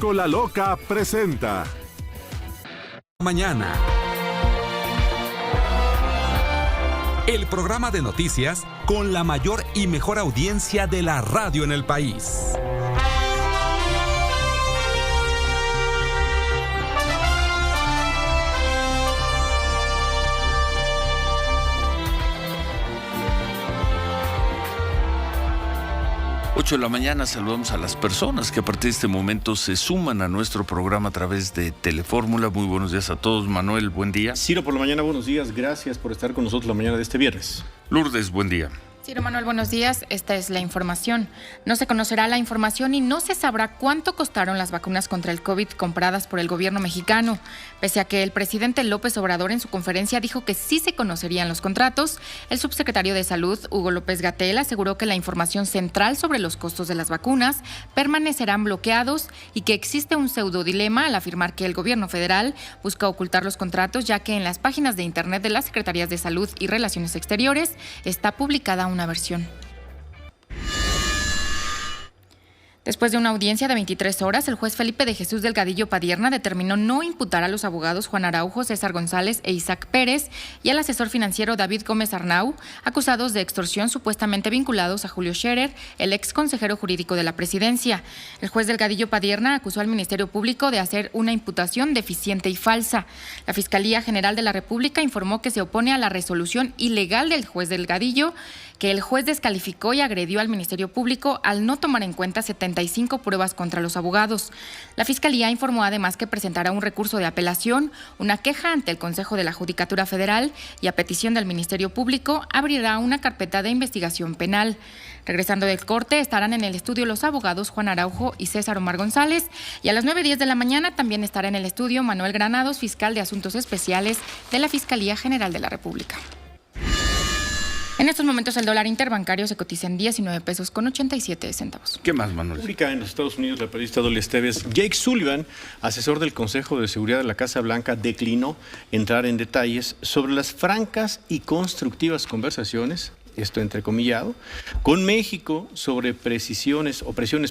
Franco La Loca presenta Mañana. El programa de noticias con la mayor y mejor audiencia de la radio en el país. Ocho de la mañana, saludamos a las personas que a partir de este momento se suman a nuestro programa a través de Telefórmula. Muy buenos días a todos. Manuel, buen día. Ciro, por la mañana, buenos días. Gracias por estar con nosotros la mañana de este viernes. Lourdes, buen día. Ciro Manuel, buenos días. Esta es la información. No se conocerá la información y no se sabrá cuánto costaron las vacunas contra el COVID compradas por el gobierno mexicano. Pese a que el presidente López Obrador en su conferencia dijo que sí se conocerían los contratos, el subsecretario de Salud, Hugo López-Gatell, aseguró que la información central sobre los costos de las vacunas permanecerán bloqueados y que existe un pseudodilema al afirmar que el gobierno federal busca ocultar los contratos, ya que en las páginas de internet de las Secretarías de Salud y Relaciones Exteriores está publicada una versión. Después de una audiencia de 23 horas, el juez Felipe de Jesús Delgadillo Padierna determinó no imputar a los abogados Juan Araujo, César González e Isaac Pérez y al asesor financiero David Gómez Arnau, acusados de extorsión supuestamente vinculados a Julio Scherer, el ex consejero jurídico de la presidencia. El juez Delgadillo Padierna acusó al Ministerio Público de hacer una imputación deficiente y falsa. La Fiscalía General de la República informó que se opone a la resolución ilegal del juez Delgadillo, que el juez descalificó y agredió al Ministerio Público al no tomar en cuenta 75 pruebas contra los abogados. La Fiscalía informó además que presentará un recurso de apelación, una queja ante el Consejo de la Judicatura Federal y a petición del Ministerio Público abrirá una carpeta de investigación penal. Regresando del corte, estarán en el estudio los abogados Juan Araujo y César Omar González, y a las 9:10 de la mañana también estará en el estudio Manuel Granados, fiscal de Asuntos Especiales de la Fiscalía General de la República. En estos momentos el dólar interbancario se cotiza en 19 pesos con 87 centavos. ¿Qué más, Manuel? Publica en los Estados Unidos la periodista Dolly Esteves. Jake Sullivan, asesor del Consejo de Seguridad de la Casa Blanca, declinó entrar en detalles sobre las francas y constructivas conversaciones, esto entrecomillado, con México sobre presiones,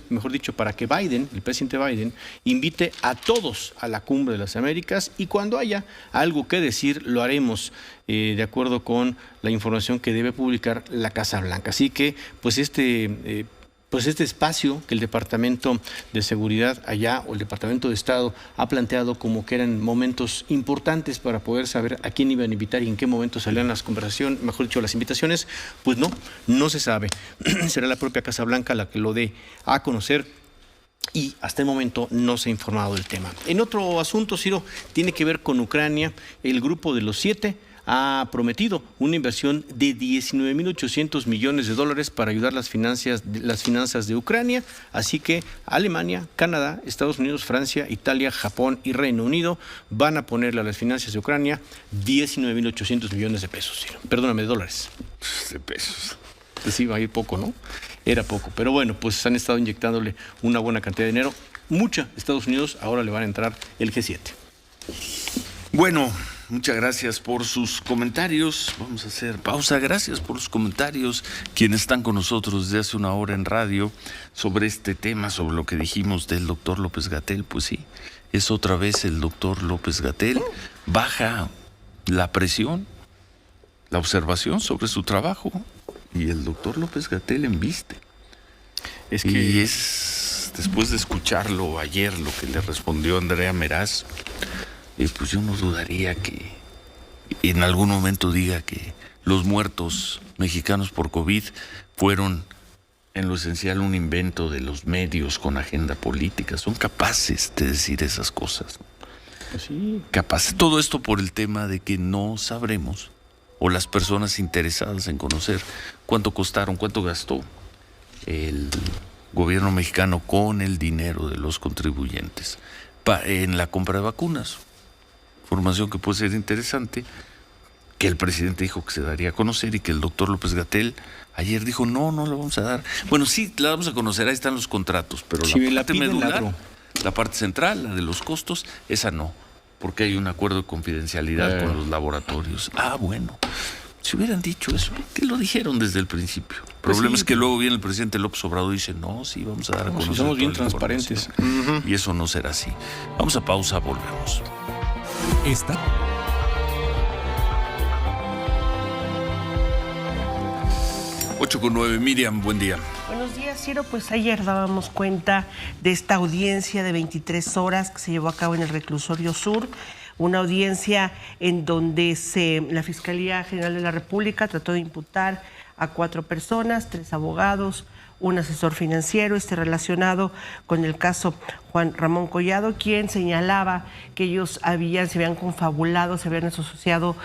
mejor dicho, para que Biden, el presidente Biden, invite a todos a la Cumbre de las Américas, y cuando haya algo que decir lo haremos de acuerdo con la información que debe publicar la Casa Blanca. Así que pues este espacio que el Departamento de Seguridad allá, o el Departamento de Estado, ha planteado como que eran momentos importantes para poder saber a quién iban a invitar y en qué momento salían las conversaciones, mejor dicho, las invitaciones, pues no se sabe. Será la propia Casa Blanca la que lo dé a conocer, y hasta el momento no se ha informado del tema. En otro asunto, Ciro, tiene que ver con Ucrania. El grupo de los 7 ha prometido una inversión de $19.800 millones para ayudar las finanzas de Ucrania. Así que Alemania, Canadá, Estados Unidos, Francia, Italia, Japón y Reino Unido van a ponerle a las finanzas de Ucrania $19.800 millones de dólares. De pesos. Pues sí, va a ir poco, ¿no? Era poco, pero bueno, pues han estado inyectándole una buena cantidad de dinero. Mucha Estados Unidos, ahora le van a entrar el G7. Bueno, muchas gracias por sus comentarios. Vamos a hacer pausa. Gracias por los comentarios. Quienes están con nosotros desde hace una hora en radio sobre este tema, sobre lo que dijimos del doctor López-Gatell, pues sí, es otra vez el doctor López-Gatell. Baja la presión, la observación sobre su trabajo, y el doctor López-Gatell embiste. Y es, después de escucharlo ayer, lo que le respondió Andrea Meraz, pues yo no dudaría que en algún momento diga que los muertos mexicanos por COVID fueron en lo esencial un invento de los medios con agenda política. Son capaces de decir esas cosas. Sí. Capaces. Todo esto por el tema de que no sabremos, o las personas interesadas en conocer cuánto costaron, cuánto gastó el gobierno mexicano con el dinero de los contribuyentes en la compra de vacunas. Información que puede ser interesante, que el presidente dijo que se daría a conocer y que el doctor López-Gatell ayer dijo no la vamos a dar. Bueno, sí, la vamos a conocer, ahí están los contratos, pero sí, la parte medular, la parte central, la de los costos, esa no, porque hay un acuerdo de confidencialidad con los laboratorios. Bueno, Si hubieran dicho eso, que lo dijeron desde el principio. El problema es que luego viene el presidente López Obrador y dice, no, sí, vamos a dar a conocer. Somos bien transparentes. Y eso no será así. Vamos a pausa, volvemos. Está 8:09, Miriam, buen día. Buenos días, Ciro. Pues ayer dábamos cuenta de esta audiencia de 23 horas que se llevó a cabo en el Reclusorio Sur. Una audiencia en donde la Fiscalía General de la República trató de imputar a 4 personas, 3 abogados, un asesor financiero, relacionado con el caso Juan Ramón Collado, quien señalaba que ellos se habían confabulado, se habían asociado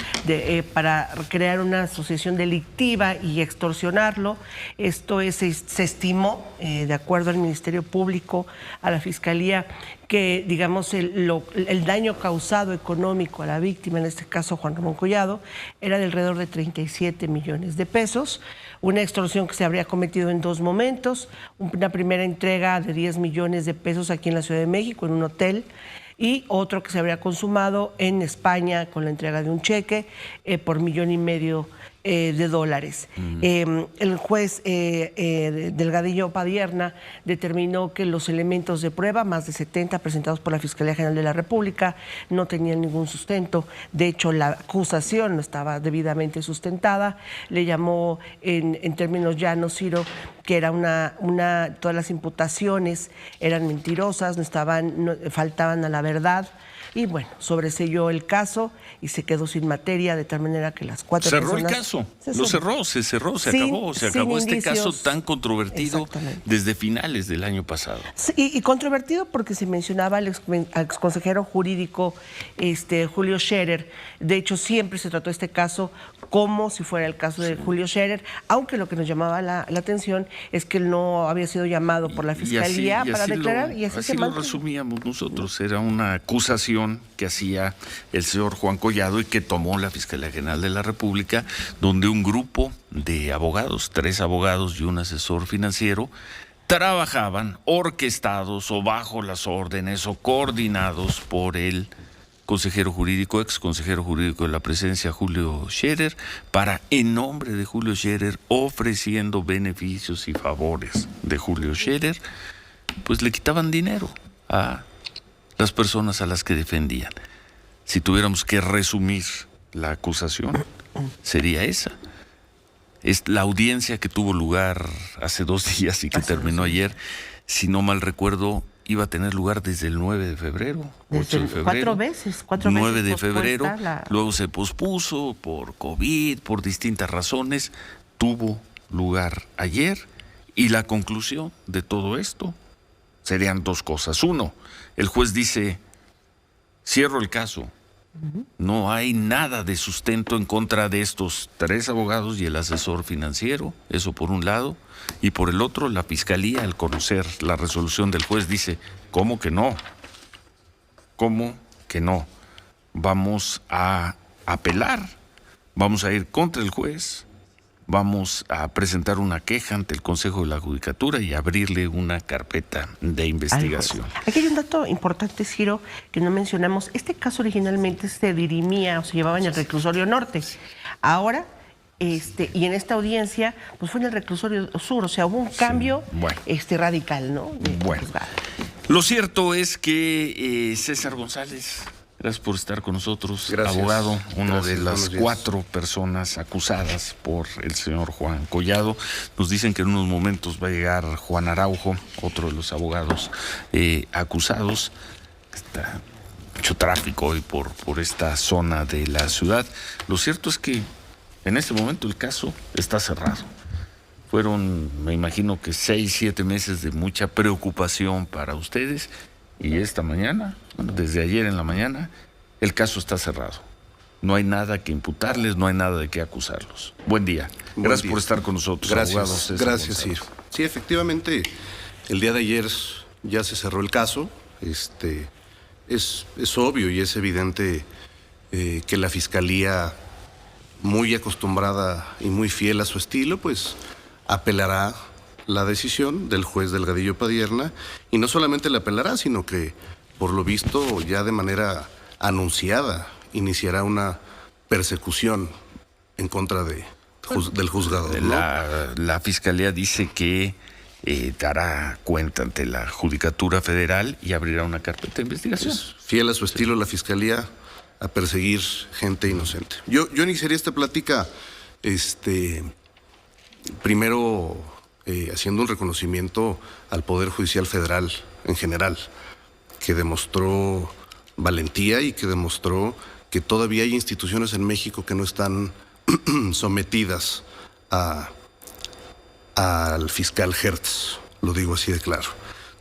para crear una asociación delictiva y extorsionarlo. Esto se estimó, de acuerdo al Ministerio Público, a la Fiscalía, que digamos el daño causado económico a la víctima, en este caso Juan Ramón Collado, era de alrededor de 37 millones de pesos. Una extorsión que se habría cometido en 2 momentos, una primera entrega de 10 millones de pesos aquí en la Ciudad de México, en un hotel, y otro que se habría consumado en España con la entrega de un cheque por $1.5 millones de dólares. El juez Delgadillo Padierna determinó que los elementos de prueba, más de 70 presentados por la Fiscalía General de la República, no tenían ningún sustento. De hecho, la acusación no estaba debidamente sustentada. Le llamó en términos llanos, Ciro, que era todas las imputaciones eran mentirosas, faltaban a la verdad. Y bueno, sobreseyó el caso y se quedó sin materia, de tal manera que las 4 cerró personas... el caso, se cerró, se acabó este indicios. Caso tan controvertido desde finales del año pasado. Sí, y controvertido porque se mencionaba al exconsejero jurídico Julio Scherer. De hecho, siempre se trató este caso como si fuera el caso de Julio Scherer, aunque lo que nos llamaba la atención es que él no había sido llamado por la Fiscalía para declarar, y así lo resumíamos nosotros. Era una acusación que hacía el señor Juan Collado y que tomó la Fiscalía General de la República, donde un grupo de abogados, 3 abogados y un asesor financiero, trabajaban orquestados o bajo las órdenes o coordinados por el consejero jurídico, ex consejero jurídico de la Presidencia, Julio Scherer, para, en nombre de Julio Scherer, ofreciendo beneficios y favores de Julio Scherer, pues le quitaban dinero a las personas a las que defendían. Si tuviéramos que resumir la acusación, sería esa. Es la audiencia que tuvo lugar hace 2 días y que terminó ayer. Si no mal recuerdo, iba a tener lugar desde el 9 de febrero, 8 de febrero. 4 veces. 9 de febrero, luego se pospuso por COVID, por distintas razones. Tuvo lugar ayer y la conclusión de todo esto serían 2 cosas. 1, el juez dice, cierro el caso. No hay nada de sustento en contra de estos 3 abogados y el asesor financiero, eso por un lado, y por el otro, la Fiscalía, al conocer la resolución del juez, dice, ¿cómo que no? ¿Cómo que no? Vamos a apelar, vamos a ir contra el juez, vamos a presentar una queja ante el Consejo de la Judicatura y abrirle una carpeta de investigación. Aquí hay un dato importante, Ciro, que no mencionamos. Este caso originalmente se dirimía o se llevaba en el Reclusorio Norte. Ahora, y en esta audiencia, pues fue en el Reclusorio Sur. O sea, hubo un cambio radical, ¿no? Bueno, lo cierto es que César González, gracias por estar con nosotros. Gracias. Abogado, una de las 4 personas acusadas por el señor Juan Collado. Nos dicen que en unos momentos va a llegar Juan Araujo, otro de los abogados acusados. Está mucho tráfico hoy por esta zona de la ciudad. Lo cierto es que en este momento el caso está cerrado. Fueron, me imagino que 6, 7 meses de mucha preocupación para ustedes. Y esta mañana, desde ayer en la mañana, el caso está cerrado. No hay nada que imputarles, no hay nada de qué acusarlos. Buen día. Gracias por estar con nosotros, abogados. Gracias, Ciro. Sí, efectivamente, el día de ayer ya se cerró el caso. Es obvio y es evidente que la Fiscalía, muy acostumbrada y muy fiel a su estilo, pues apelará la decisión del juez Delgadillo Padierna, y no solamente la apelará, sino que, por lo visto, ya de manera anunciada, iniciará una persecución en contra del juzgador, ¿no? La Fiscalía dice que dará cuenta ante la Judicatura Federal y abrirá una carpeta de investigación. Es fiel a su estilo la Fiscalía a perseguir gente inocente. Yo iniciaría esta plática primero haciendo un reconocimiento al Poder Judicial Federal en general, que demostró valentía y que demostró que todavía hay instituciones en México que no están sometidas al fiscal Hertz, lo digo así de claro.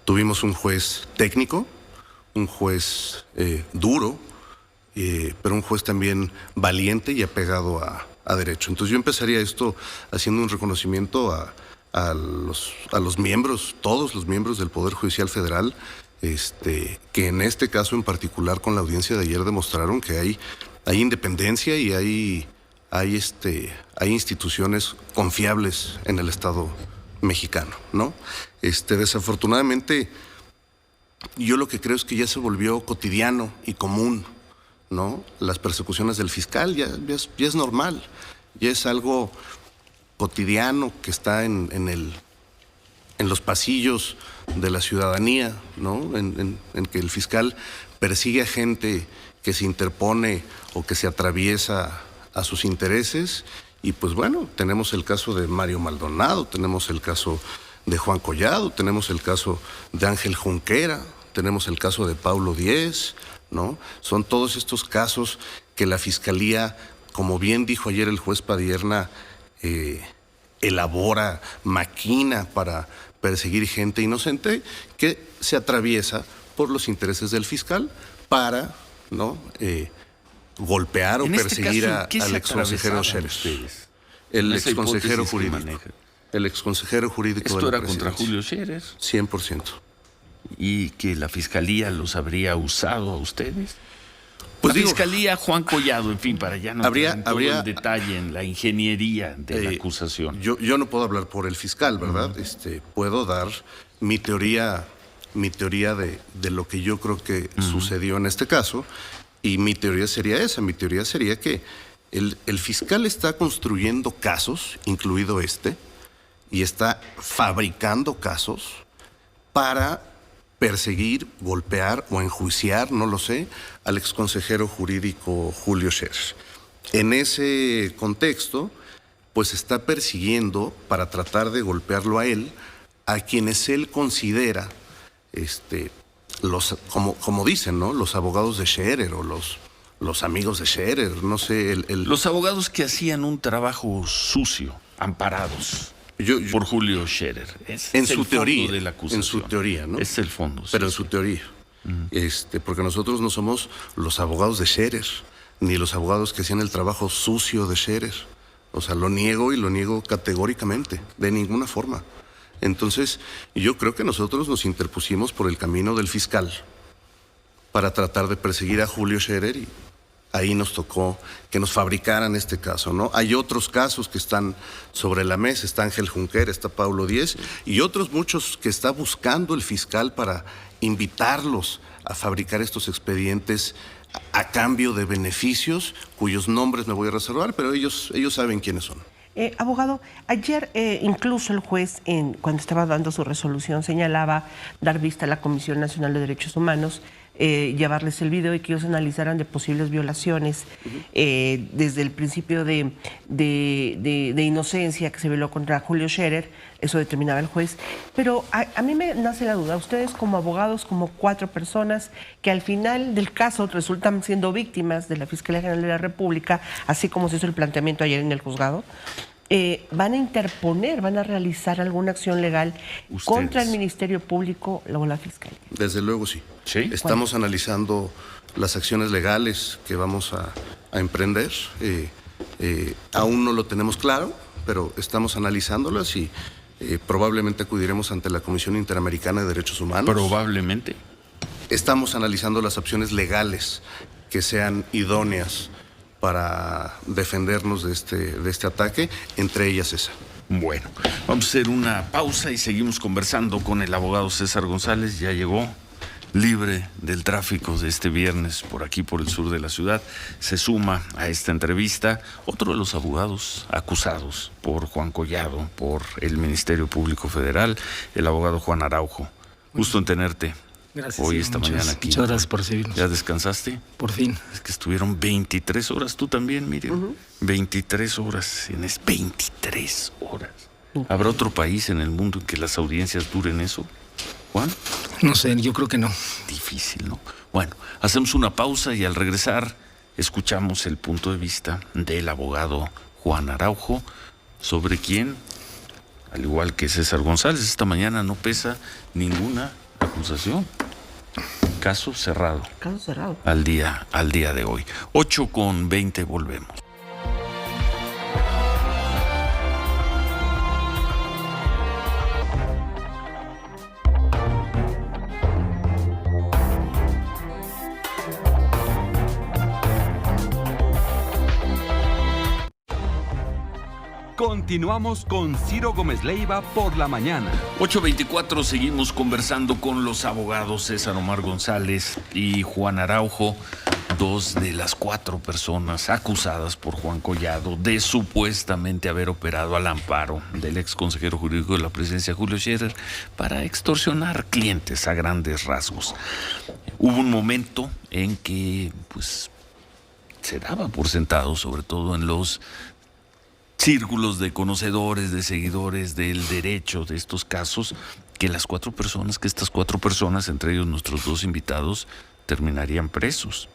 Tuvimos un juez técnico, un juez duro, pero un juez también valiente y apegado a derecho. Entonces yo empezaría esto haciendo un reconocimiento a los miembros, todos los miembros del Poder Judicial Federal, que en este caso en particular con la audiencia de ayer demostraron que hay independencia y hay instituciones confiables en el Estado mexicano, ¿no? Desafortunadamente, yo lo que creo es que ya se volvió cotidiano y común, ¿no? Las persecuciones del fiscal ya es normal, ya es algo cotidiano que está en los pasillos de la ciudadanía, ¿no? En que el fiscal persigue a gente que se interpone o que se atraviesa a sus intereses. Y pues bueno, tenemos el caso de Mario Maldonado, tenemos el caso de Juan Collado, tenemos el caso de Ángel Junquera, tenemos el caso de Paulo Díez, ¿no? Son todos estos casos que la Fiscalía, como bien dijo ayer el juez Padierna, elabora, maquina para perseguir gente inocente que se atraviesa por los intereses del fiscal para, ¿no?, golpear o perseguir al exconsejero Scherer. El exconsejero jurídico. El exconsejero jurídico de la presidencia. ¿Esto era contra Julio Scherer? 100%. ¿Y que la Fiscalía los habría usado a ustedes? Pues la Fiscalía, Juan Collado, en fin, para ya no habría el detalle en la ingeniería de la acusación. Yo no puedo hablar por el fiscal, ¿verdad? Puedo dar mi teoría de lo que yo creo que sucedió en este caso, y mi teoría sería esa. Mi teoría sería que el fiscal está construyendo casos, incluido y está fabricando casos para perseguir, golpear o enjuiciar, no lo sé, al exconsejero jurídico Julio Scherer. En ese contexto, pues está persiguiendo, para tratar de golpearlo a él, a quienes él considera, como dicen, ¿no?, los abogados de Scherer o los amigos de Scherer, no sé. Los abogados que hacían un trabajo sucio, amparados por Julio Scherer. En su teoría. De la acusación. En su teoría, ¿no? Es el fondo. Pero en su teoría. Porque nosotros no somos los abogados de Scherer, ni los abogados que hacían el trabajo sucio de Scherer. O sea, lo niego categóricamente, de ninguna forma. Entonces, yo creo que nosotros nos interpusimos por el camino del fiscal para tratar de perseguir a Julio Scherer, y ahí nos tocó que nos fabricaran este caso, ¿no? Hay otros casos que están sobre la mesa, está Ángel Junquera, está Paulo Díez, y otros muchos que está buscando el fiscal para invitarlos a fabricar estos expedientes a cambio de beneficios, cuyos nombres me voy a reservar, pero ellos saben quiénes son. Abogado, ayer incluso el juez, cuando estaba dando su resolución, señalaba dar vista a la Comisión Nacional de Derechos Humanos, llevarles el video y que ellos analizaran de posibles violaciones desde el principio de inocencia que se violó contra Julio Scherer. Eso determinaba el juez. Pero a mí me nace la duda, ustedes como abogados, como 4 personas que al final del caso resultan siendo víctimas de la Fiscalía General de la República, así como se hizo el planteamiento ayer en el juzgado, ¿van a interponer, van a realizar alguna acción legal contra el Ministerio Público o la Fiscalía? Desde luego sí. ¿Sí? Estamos analizando las acciones legales que vamos a emprender. Aún no lo tenemos claro, pero estamos analizándolas y probablemente acudiremos ante la Comisión Interamericana de Derechos Humanos. Probablemente. Estamos analizando las opciones legales que sean idóneas para defendernos de este ataque, entre ellas esa. Bueno, vamos a hacer una pausa y seguimos conversando con el abogado César González. Ya llegó libre del tráfico de este viernes por aquí, por el sur de la ciudad. Se suma a esta entrevista otro de los abogados acusados por Juan Collado, por el Ministerio Público Federal, el abogado Juan Araujo. Gusto en tenerte. Gracias. Hoy, esta mañana aquí. Muchas gracias por recibirnos. ¿Ya descansaste? Por fin. Es que estuvieron 23 horas, tú también, Miriam. 23 horas, 23 horas. ¿Habrá otro país en el mundo en que las audiencias duren eso, Juan? No sé, yo creo que no. Difícil, ¿no? Bueno, hacemos una pausa y al regresar escuchamos el punto de vista del abogado Juan Araujo, sobre quien, al igual que César González, esta mañana no pesa ninguna acusación. Caso cerrado. Caso cerrado. Al día de hoy. 8:20, volvemos. Continuamos con Ciro Gómez Leiva por la mañana. 8:24, seguimos conversando con los abogados César Omar González y Juan Araujo, dos de las 4 personas acusadas por Juan Collado de supuestamente haber operado al amparo del ex consejero jurídico de la presidencia, Julio Scherer, para extorsionar clientes a grandes rasgos. Hubo un momento en que, pues, se daba por sentado, sobre todo en los círculos de conocedores, de seguidores del derecho de estos casos, que estas 4 personas, entre ellos nuestros 2 invitados, terminarían presos.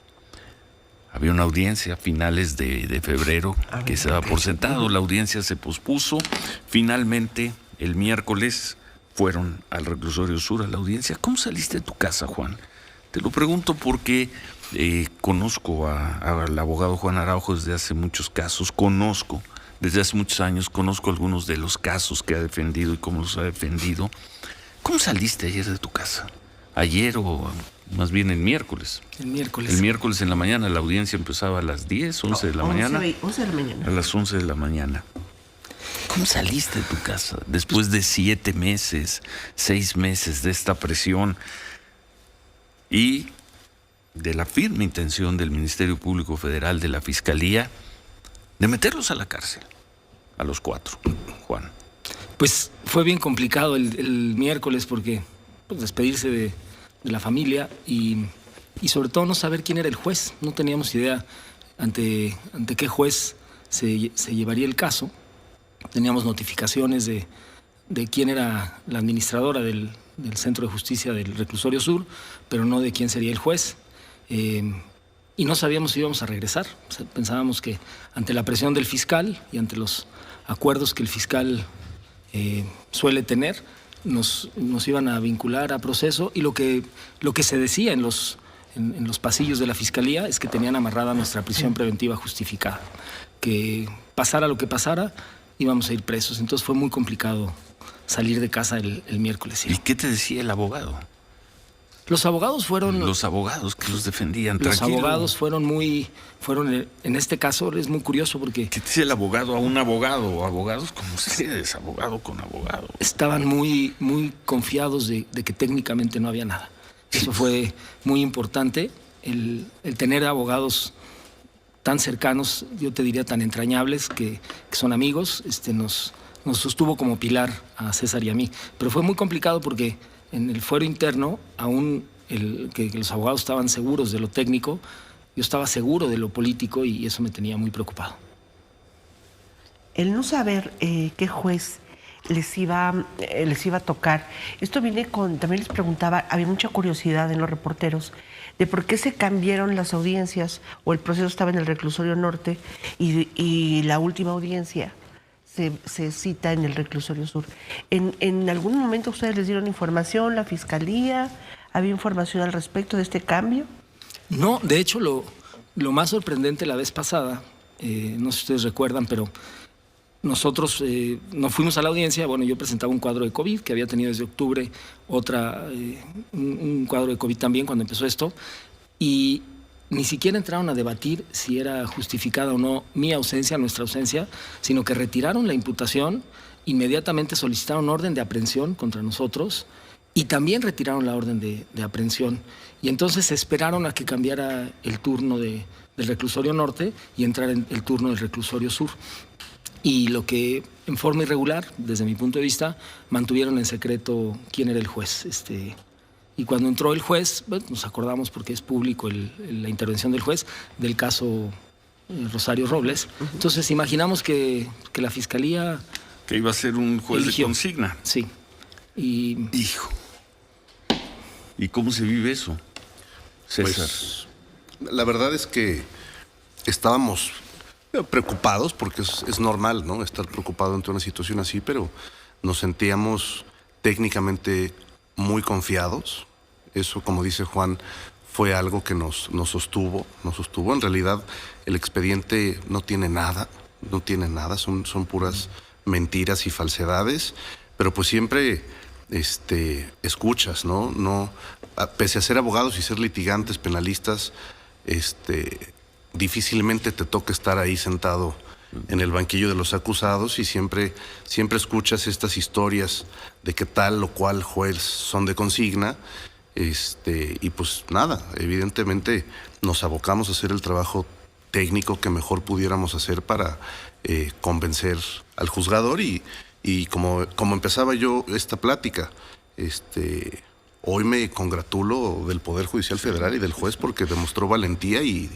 Había una audiencia a finales de febrero que se daba por sentado, la audiencia se pospuso, finalmente el miércoles fueron al reclusorio sur a la audiencia. ¿Cómo saliste de tu casa, Juan? Te lo pregunto porque conozco al abogado Juan Araujo desde hace muchos años, conozco algunos de los casos que ha defendido y cómo los ha defendido. ¿Cómo saliste ayer de tu casa? ¿Ayer o más bien el miércoles? El miércoles. El miércoles en la mañana, la audiencia empezaba a las 10, 11 de la mañana. 11 de la mañana. A las 11 de la mañana. ¿Cómo saliste de tu casa después de 7 meses, 6 meses de esta presión y de la firme intención del Ministerio Público Federal, de la Fiscalía, de meterlos a la cárcel? A los 4, Juan. Pues fue bien complicado el miércoles porque pues, despedirse de la familia y sobre todo no saber quién era el juez. No teníamos idea ante qué juez se llevaría el caso. Teníamos notificaciones de quién era la administradora del Centro de Justicia del Reclusorio Sur, pero no de quién sería el juez. Y no sabíamos si íbamos a regresar. O sea, pensábamos que ante la presión del fiscal y ante los acuerdos que el fiscal suele tener, nos iban a vincular a proceso, y lo que se decía en los pasillos de la fiscalía es que tenían amarrada nuestra prisión preventiva justificada, que pasara lo que pasara íbamos a ir presos. Entonces fue muy complicado salir de casa el miércoles. ¿Sí? ¿Y qué te decía el abogado? Los abogados fueron... Los abogados que los defendían, Los tranquilo. abogados fueron en este caso es muy curioso porque... ¿Qué dice el abogado a un abogado? O abogados como ustedes, abogado con abogado. Estaban muy, muy confiados de que técnicamente no había nada. Eso fue muy importante, el tener abogados tan cercanos, yo te diría tan entrañables, que son amigos, nos sostuvo como pilar a César y a mí. Pero fue muy complicado porque en el fuero interno, aún que los abogados estaban seguros de lo técnico, yo estaba seguro de lo político y eso me tenía muy preocupado. El no saber qué juez les iba a tocar, esto viene con, también les preguntaba, había mucha curiosidad en los reporteros de por qué se cambiaron las audiencias, o el proceso estaba en el reclusorio norte y la última audiencia se cita en el reclusorio sur. ¿En algún momento ustedes les dieron información, la fiscalía? ¿Había información al respecto de este cambio? No, de hecho lo más sorprendente la vez pasada, no sé si ustedes recuerdan, pero nosotros nos fuimos a la audiencia. Bueno, yo presentaba un cuadro de COVID que había tenido desde octubre, un cuadro de COVID también cuando empezó esto, y ni siquiera entraron a debatir si era justificada o no mi ausencia, nuestra ausencia, sino que retiraron la imputación, inmediatamente solicitaron orden de aprehensión contra nosotros y también retiraron la orden de aprehensión. Y entonces esperaron a que cambiara el turno del reclusorio norte y entrara en el turno del reclusorio sur. Y lo que en forma irregular, desde mi punto de vista, mantuvieron en secreto quién era el juez. Y cuando entró el juez, bueno, nos acordamos, porque es público la intervención del juez, del caso Rosario Robles. Entonces imaginamos que la Fiscalía... Que iba a ser un juez eligió. de consigna. Sí. Hijo. ¿Y cómo se vive eso, César? Pues, la verdad es que estábamos preocupados, porque es normal, ¿no?, estar preocupado ante una situación así, pero nos sentíamos técnicamente muy confiados. Eso, como dice Juan, fue algo que nos sostuvo. En realidad, el expediente no tiene nada, son puras mentiras y falsedades, pero pues siempre escuchas, ¿no? Pese a ser abogados y ser litigantes, penalistas, difícilmente te toca estar ahí sentado en el banquillo de los acusados, y siempre escuchas estas historias de que tal o cual juez son de consigna, y pues nada, evidentemente nos abocamos a hacer el trabajo técnico que mejor pudiéramos hacer para convencer al juzgador, y como empezaba yo esta plática, hoy me congratulo del Poder Judicial Federal y del juez, porque demostró valentía y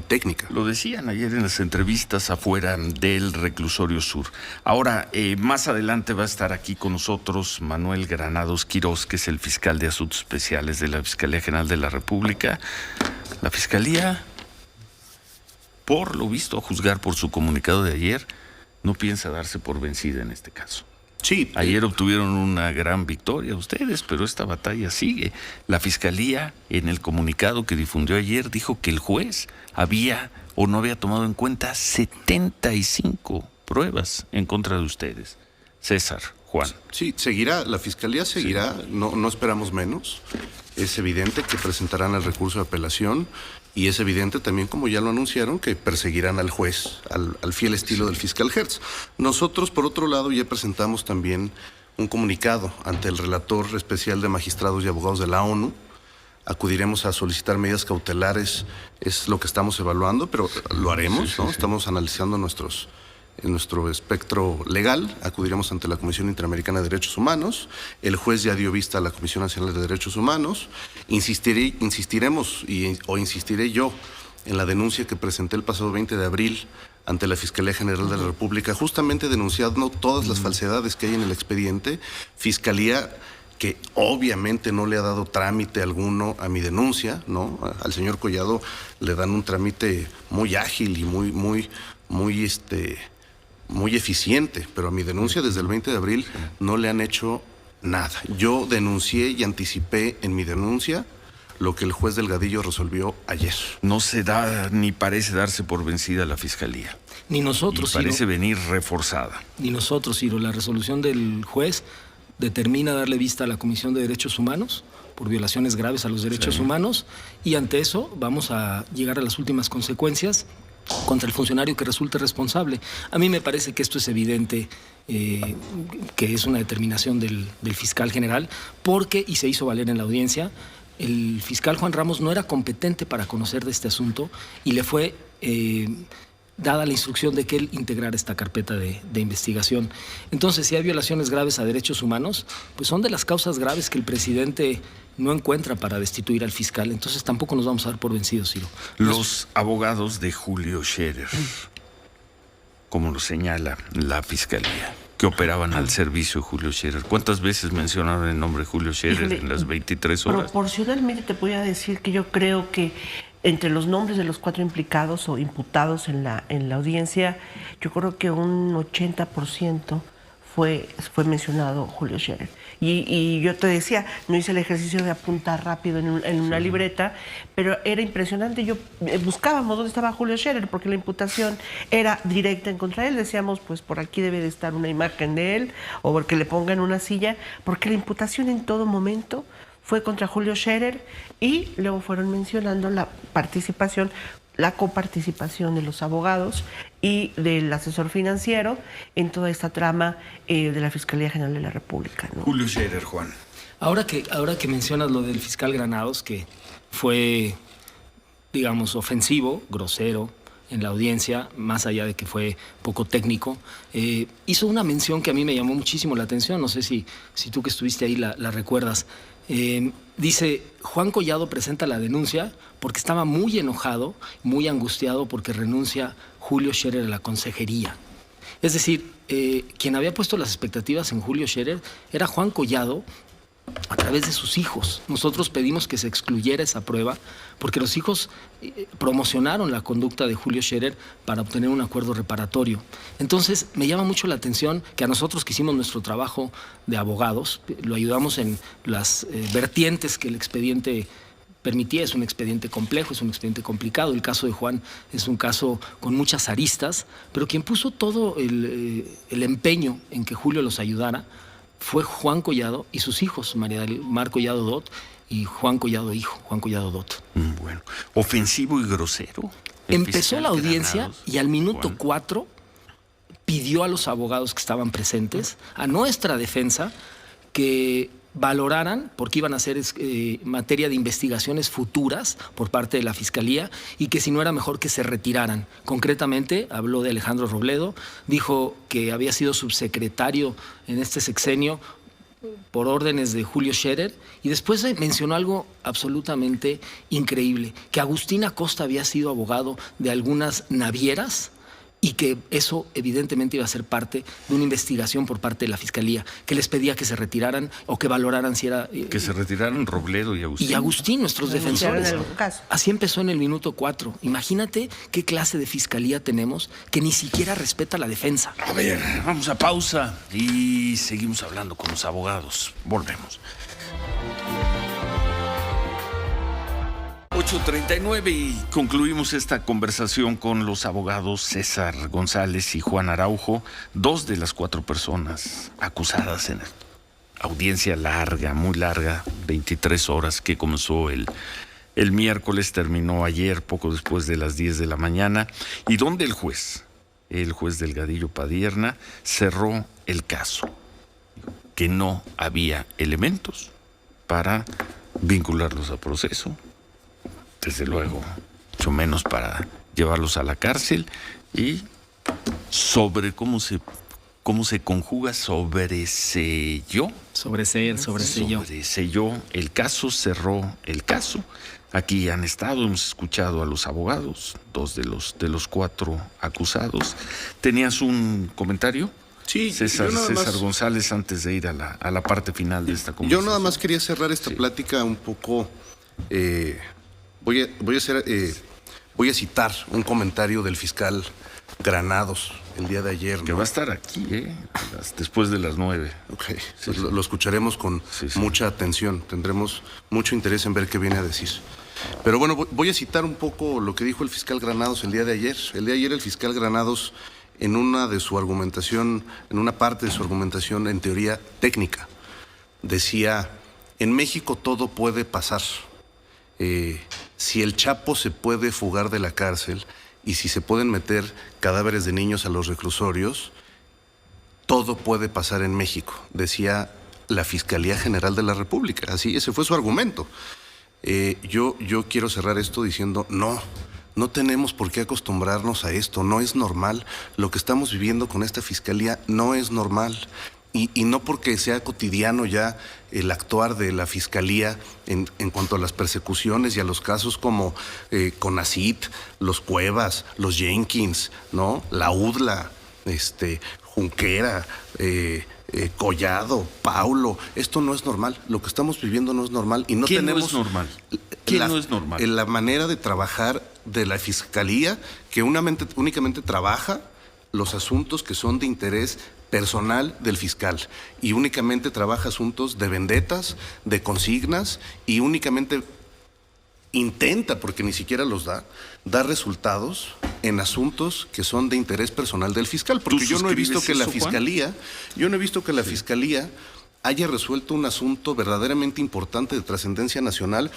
técnica. Lo decían ayer en las entrevistas afuera del reclusorio sur. Ahora, más adelante va a estar aquí con nosotros Manuel Granados Quirós, que es el fiscal de Asuntos Especiales de la Fiscalía General de la República. La Fiscalía, por lo visto, a juzgar por su comunicado de ayer, no piensa darse por vencida en este caso. Sí. Ayer obtuvieron una gran victoria ustedes, pero esta batalla sigue. La Fiscalía, en el comunicado que difundió ayer, dijo que el juez había o no había tomado en cuenta 75 pruebas en contra de ustedes. César, Juan. Sí, la Fiscalía seguirá, sí. No esperamos menos. Es evidente que presentarán el recurso de apelación, y es evidente también, como ya lo anunciaron, que perseguirán al juez, al fiel estilo del fiscal Hertz. Nosotros, por otro lado, ya presentamos también un comunicado ante el relator especial de magistrados y abogados de la ONU. Acudiremos a solicitar medidas cautelares, es lo que estamos evaluando, pero lo haremos, ¿no? Estamos analizando en nuestro espectro legal. Acudiremos ante la Comisión Interamericana de Derechos Humanos. El juez ya dio vista a la Comisión Nacional de Derechos Humanos. Insistiré yo en la denuncia que presenté el pasado 20 de abril ante la Fiscalía General de la República, justamente denunciando todas las falsedades que hay en el expediente. Fiscalía que obviamente no le ha dado trámite alguno a mi denuncia, ¿no? Al señor Collado le dan un trámite muy ágil y muy eficiente, pero a mi denuncia desde el 20 de abril no le han hecho nada. Yo denuncié y anticipé en mi denuncia lo que el juez Delgadillo resolvió ayer. No se da ni parece darse por vencida la Fiscalía. Ni nosotros, Ciro. Parece venir reforzada. Ni nosotros, Ciro. La resolución del juez determina darle vista a la Comisión de Derechos Humanos por violaciones graves a los derechos humanos, y ante eso vamos a llegar a las últimas consecuencias contra el funcionario que resulte responsable. A mí me parece que esto es evidente, que es una determinación del fiscal general, porque, y se hizo valer en la audiencia, el fiscal Juan Ramos no era competente para conocer de este asunto, y le fue dada la instrucción de que él integrara esta carpeta de investigación. Entonces, si hay violaciones graves a derechos humanos, pues son de las causas graves que el presidente no encuentra para destituir al fiscal. Entonces tampoco nos vamos a dar por vencidos, Ciro. Los abogados de Julio Scherer, como lo señala la Fiscalía, que operaban al servicio de Julio Scherer. ¿Cuántas veces mencionaron el nombre de Julio Scherer en las 23 horas? Proporcionalmente te voy a decir que yo creo que entre los nombres de los 4 implicados o imputados en la audiencia, yo creo que un 80% fue mencionado Julio Scherer. Y yo te decía, no hice el ejercicio de apuntar rápido en una libreta, pero era impresionante. Yo buscábamos dónde estaba Julio Scherer, porque la imputación era directa en contra de él. Decíamos, pues por aquí debe de estar una imagen de él, o porque le pongan una silla, porque la imputación en todo momento fue contra Julio Scherer, y luego fueron mencionando la coparticipación de los abogados y del asesor financiero en toda esta trama de la Fiscalía General de la República, ¿no? Julio Scherer, Juan. Ahora que mencionas lo del fiscal Granados, que fue, digamos, ofensivo, grosero en la audiencia, más allá de que fue poco técnico, hizo una mención que a mí me llamó muchísimo la atención, no sé si tú que estuviste ahí la recuerdas. Dice, Juan Collado presenta la denuncia porque estaba muy enojado, muy angustiado porque renuncia Julio Scherer a la consejería. Es decir, quien había puesto las expectativas en Julio Scherer era Juan Collado a través de sus hijos. Nosotros pedimos que se excluyera esa prueba porque los hijos promocionaron la conducta de Julio Scherer para obtener un acuerdo reparatorio. Entonces, me llama mucho la atención que a nosotros que hicimos nuestro trabajo de abogados, lo ayudamos en las vertientes que el expediente permitía. Es un expediente complejo, es un expediente complicado. El caso de Juan es un caso con muchas aristas, pero quien puso todo el empeño en que Julio los ayudara fue Juan Collado y sus hijos, María del Mar Collado Dot y Juan Collado hijo, Juan Collado Dot. Bueno, ofensivo y grosero. Empezó la audiencia y al minuto 4 pidió a los abogados que estaban presentes, a nuestra defensa, que valoraran, porque iban a ser materia de investigaciones futuras por parte de la Fiscalía, y que si no era mejor que se retiraran. Concretamente, habló de Alejandro Robledo, dijo que había sido subsecretario en este sexenio por órdenes de Julio Scherer, y después mencionó algo absolutamente increíble, que Agustín Acosta había sido abogado de algunas navieras y que eso evidentemente iba a ser parte de una investigación por parte de la Fiscalía, que les pedía que se retiraran o que valoraran si era... que se retiraran Robledo y Agustín. Y Agustín, nuestros defensores. Caso. Así empezó en el minuto 4. Imagínate qué clase de Fiscalía tenemos que ni siquiera respeta la defensa. A ver, vamos a pausa y seguimos hablando con los abogados. Volvemos. 8:39 y concluimos esta conversación con los abogados César González y Juan Araujo, dos de las 4 personas acusadas en audiencia larga, muy larga, 23 horas, que comenzó el miércoles, terminó ayer, poco después de las 10 de la mañana, y donde el juez Delgadillo Padierna, cerró el caso, que no había elementos para vincularlos a proceso, desde luego, mucho menos para llevarlos a la cárcel, y sobre cómo se conjuga, sobreselló. Sobreselló el caso, cerró el caso. Aquí han estado, hemos escuchado a los abogados, 2 de los 4 acusados. ¿Tenías un comentario? Sí, César González, antes de ir a la parte final de esta Yo conversación. nada más quería cerrar esta plática un poco. Voy a citar un comentario del fiscal Granados el día de ayer, ¿no? Que va a estar aquí, después de las 9. Ok, pues lo escucharemos con mucha atención. Tendremos mucho interés en ver qué viene a decir. Pero bueno, voy a citar un poco lo que dijo el fiscal Granados el día de ayer. El día de ayer el fiscal Granados, en una parte de su argumentación en teoría técnica, decía: en México todo puede pasar. Si el Chapo se puede fugar de la cárcel y si se pueden meter cadáveres de niños a los reclusorios, todo puede pasar en México, decía la Fiscalía General de la República. Así, ese fue su argumento. Yo quiero cerrar esto diciendo: no tenemos por qué acostumbrarnos a esto, no es normal. Lo que estamos viviendo con esta Fiscalía no es normal. Y no porque sea cotidiano ya el actuar de la Fiscalía en cuanto a las persecuciones y a los casos como Conacit, los Cuevas, los Jenkins, ¿no? La UDLA, Junquera, Collado, Paulo. Esto no es normal. Lo que estamos viviendo no es normal. Y no ¿Quién tenemos no es normal? ¿Quién no es normal? En la manera de trabajar de la Fiscalía, que únicamente trabaja los asuntos que son de interés personal del fiscal y únicamente trabaja asuntos de vendetas, de consignas, y únicamente intenta, porque ni siquiera los da resultados en asuntos que son de interés personal del fiscal, porque yo no he visto que la Fiscalía haya resuelto un asunto verdaderamente importante de trascendencia nacional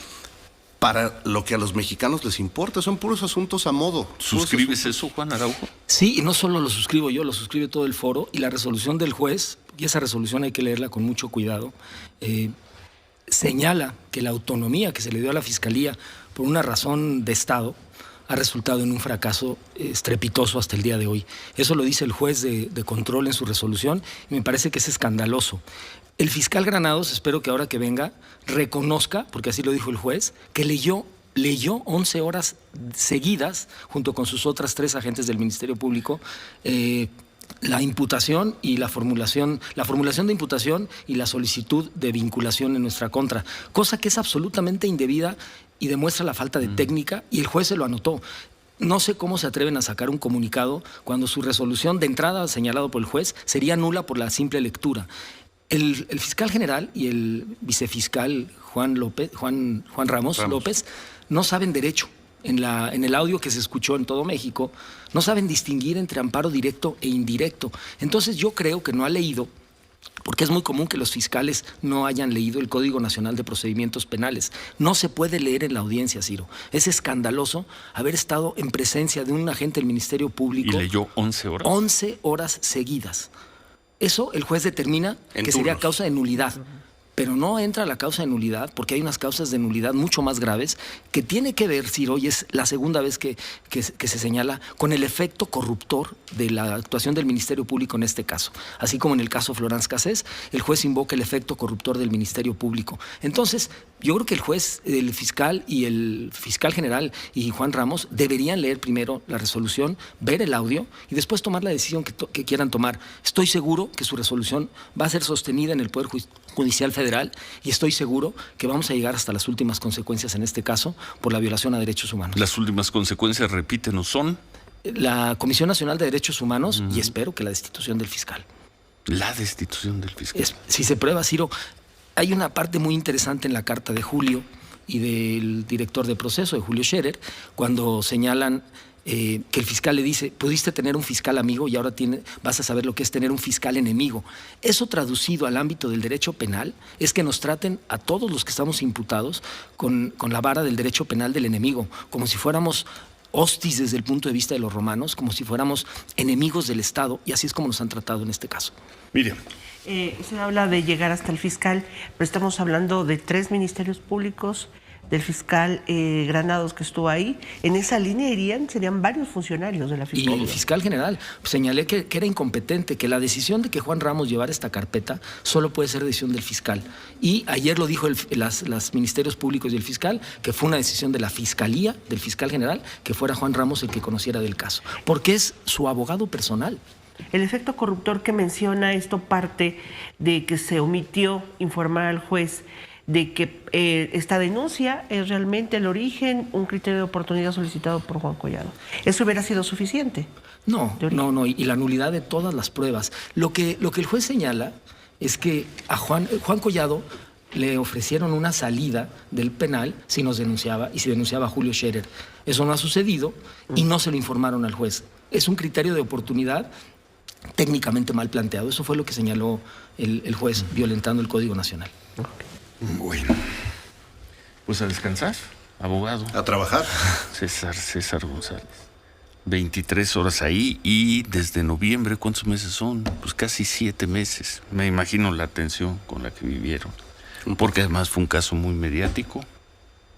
para lo que a los mexicanos les importa. Son puros asuntos a modo. ¿Suscribes eso, Juan Araujo? Sí, y no solo lo suscribo yo, lo suscribe todo el foro, y la resolución del juez, y esa resolución hay que leerla con mucho cuidado, señala que la autonomía que se le dio a la Fiscalía por una razón de Estado ha resultado en un fracaso estrepitoso hasta el día de hoy. Eso lo dice el juez de control en su resolución y me parece que es escandaloso. El fiscal Granados, espero que ahora que venga, reconozca, porque así lo dijo el juez, que leyó 11 horas seguidas, junto con sus otras 3 agentes del Ministerio Público, la imputación y la formulación de imputación y la solicitud de vinculación en nuestra contra, cosa que es absolutamente indebida y demuestra la falta de técnica, y el juez se lo anotó. No sé cómo se atreven a sacar un comunicado cuando su resolución de entrada, señalado por el juez, sería nula por la simple lectura. El fiscal general y el vicefiscal Juan Ramos López no saben derecho. En el audio que se escuchó en todo México, no saben distinguir entre amparo directo e indirecto. Entonces yo creo que no ha leído, porque es muy común que los fiscales no hayan leído el Código Nacional de Procedimientos Penales. No se puede leer en la audiencia, Ciro. Es escandaloso haber estado en presencia de un agente del Ministerio Público. ¿Y leyó 11 horas? 11 horas seguidas. Eso el juez determina que sería causa de nulidad. Pero no entra la causa de nulidad, porque hay unas causas de nulidad mucho más graves que tiene que ver, Ciro, y es la segunda vez que se señala, con el efecto corruptor de la actuación del Ministerio Público en este caso. Así como en el caso Florence Cassés, el juez invoca el efecto corruptor del Ministerio Público. Entonces, yo creo que el juez, el fiscal y el fiscal general y Juan Ramos deberían leer primero la resolución, ver el audio y después tomar la decisión que quieran tomar. Estoy seguro que su resolución va a ser sostenida en el Poder Judicial Federal y estoy seguro que vamos a llegar hasta las últimas consecuencias en este caso por la violación a derechos humanos. Las últimas consecuencias, repítenos, son la Comisión Nacional de Derechos Humanos y espero que la destitución del fiscal. La destitución del fiscal. Si se prueba, Ciro, hay una parte muy interesante en la carta de Julio y del director de proceso, de Julio Scherer, cuando señalan que el fiscal le dice, pudiste tener un fiscal amigo y ahora vas a saber lo que es tener un fiscal enemigo. Eso traducido al ámbito del derecho penal es que nos traten a todos los que estamos imputados con la vara del derecho penal del enemigo, como si fuéramos hostis desde el punto de vista de los romanos, como si fuéramos enemigos del Estado, y así es como nos han tratado en este caso. Miriam. Usted habla de llegar hasta el fiscal, pero estamos hablando de 3 ministerios públicos, del fiscal Granados que estuvo ahí. En esa línea serían varios funcionarios de la Fiscalía. Y el fiscal general, señalé que era incompetente, que la decisión de que Juan Ramos llevara esta carpeta solo puede ser decisión del fiscal. Y ayer lo dijo los ministerios públicos y el fiscal, que fue una decisión de la Fiscalía, del fiscal general, que fuera Juan Ramos el que conociera del caso, porque es su abogado personal. El efecto corruptor que menciona esto parte de que se omitió informar al juez de que esta denuncia es realmente el origen, un criterio de oportunidad solicitado por Juan Collado. ¿Eso hubiera sido suficiente? No, y la nulidad de todas las pruebas. Lo que el juez señala es que a Juan Collado le ofrecieron una salida del penal si nos denunciaba y si denunciaba a Julio Scherer. Eso no ha sucedido y no se lo informaron al juez. Es un criterio de oportunidad técnicamente mal planteado. Eso fue lo que señaló el juez, violentando el Código Nacional. Bueno, pues a descansar, abogado. A trabajar. César González. 23 horas ahí y desde noviembre, ¿cuántos meses son? Pues casi 7 meses. Me imagino la tensión con la que vivieron. Porque además fue un caso muy mediático,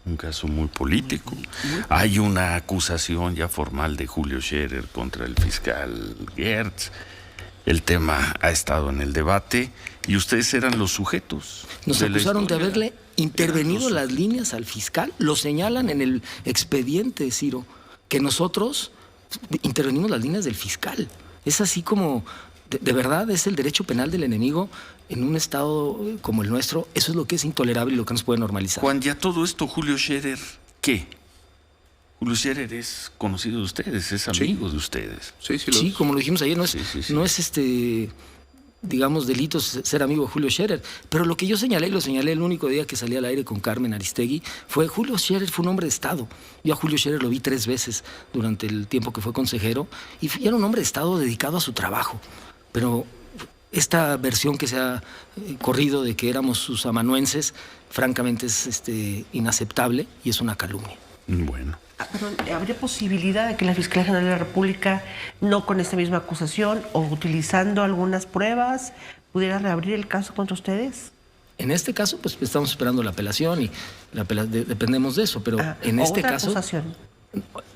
un caso muy político. Hay una acusación ya formal de Julio Scherer contra el fiscal Gertz. El tema ha estado en el debate y ustedes eran los sujetos. Nos acusaron de haberle intervenido las líneas al fiscal. Lo señalan en el expediente, Ciro, que nosotros intervenimos las líneas del fiscal. Es así como, de verdad, es el derecho penal del enemigo en un estado como el nuestro. Eso es lo que es intolerable y lo que nos puede normalizar. Juan, ya todo esto, Julio Scherer, ¿qué? Julio Scherer es conocido de ustedes, es amigo de ustedes. Sí, como lo dijimos ayer, no es digamos, delito ser amigo de Julio Scherer. Pero lo que yo señalé, y lo señalé el único día que salí al aire con Carmen Aristegui, fue Julio Scherer fue un hombre de Estado. Yo a Julio Scherer lo vi 3 veces durante el tiempo que fue consejero, y era un hombre de Estado dedicado a su trabajo. Pero esta versión que se ha corrido de que éramos sus amanuenses, francamente es inaceptable y es una calumnia. Bueno. Perdón, ¿habría posibilidad de que la Fiscalía General de la República, no con esta misma acusación o utilizando algunas pruebas, pudiera reabrir el caso contra ustedes? En este caso, pues estamos esperando la apelación y dependemos de eso, pero en este otra caso, acusación.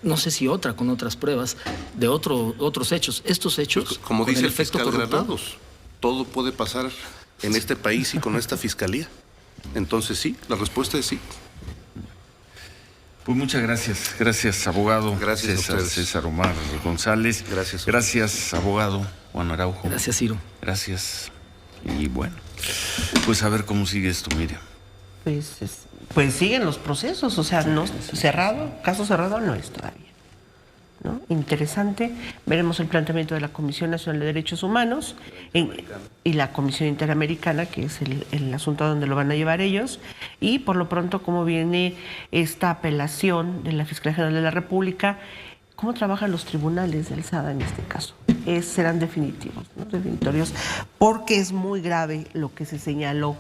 no sé si otra, con otras pruebas de otros hechos. Estos hechos, Pues, como con dice el efecto fiscal corruptor, Granados, todo puede pasar en este país y con esta fiscalía. Entonces sí, la respuesta es sí. Pues muchas gracias. Gracias, abogado. Gracias a ustedes. César Omar González. Gracias. Gracias, abogado Juan Araujo. Gracias, Ciro. Gracias. Y bueno, pues a ver cómo sigue esto, Miriam. Pues siguen los procesos, o sea, no cerrado, caso cerrado no es todavía, ¿no? Interesante. Veremos el planteamiento de la Comisión Nacional de Derechos Humanos y la Comisión Interamericana, que es el asunto donde lo van a llevar ellos, y por lo pronto cómo viene esta apelación de la Fiscalía General de la República, cómo trabajan los tribunales de alzada en este caso. Serán definitivos, ¿no? Definitorios, porque es muy grave lo que se señaló,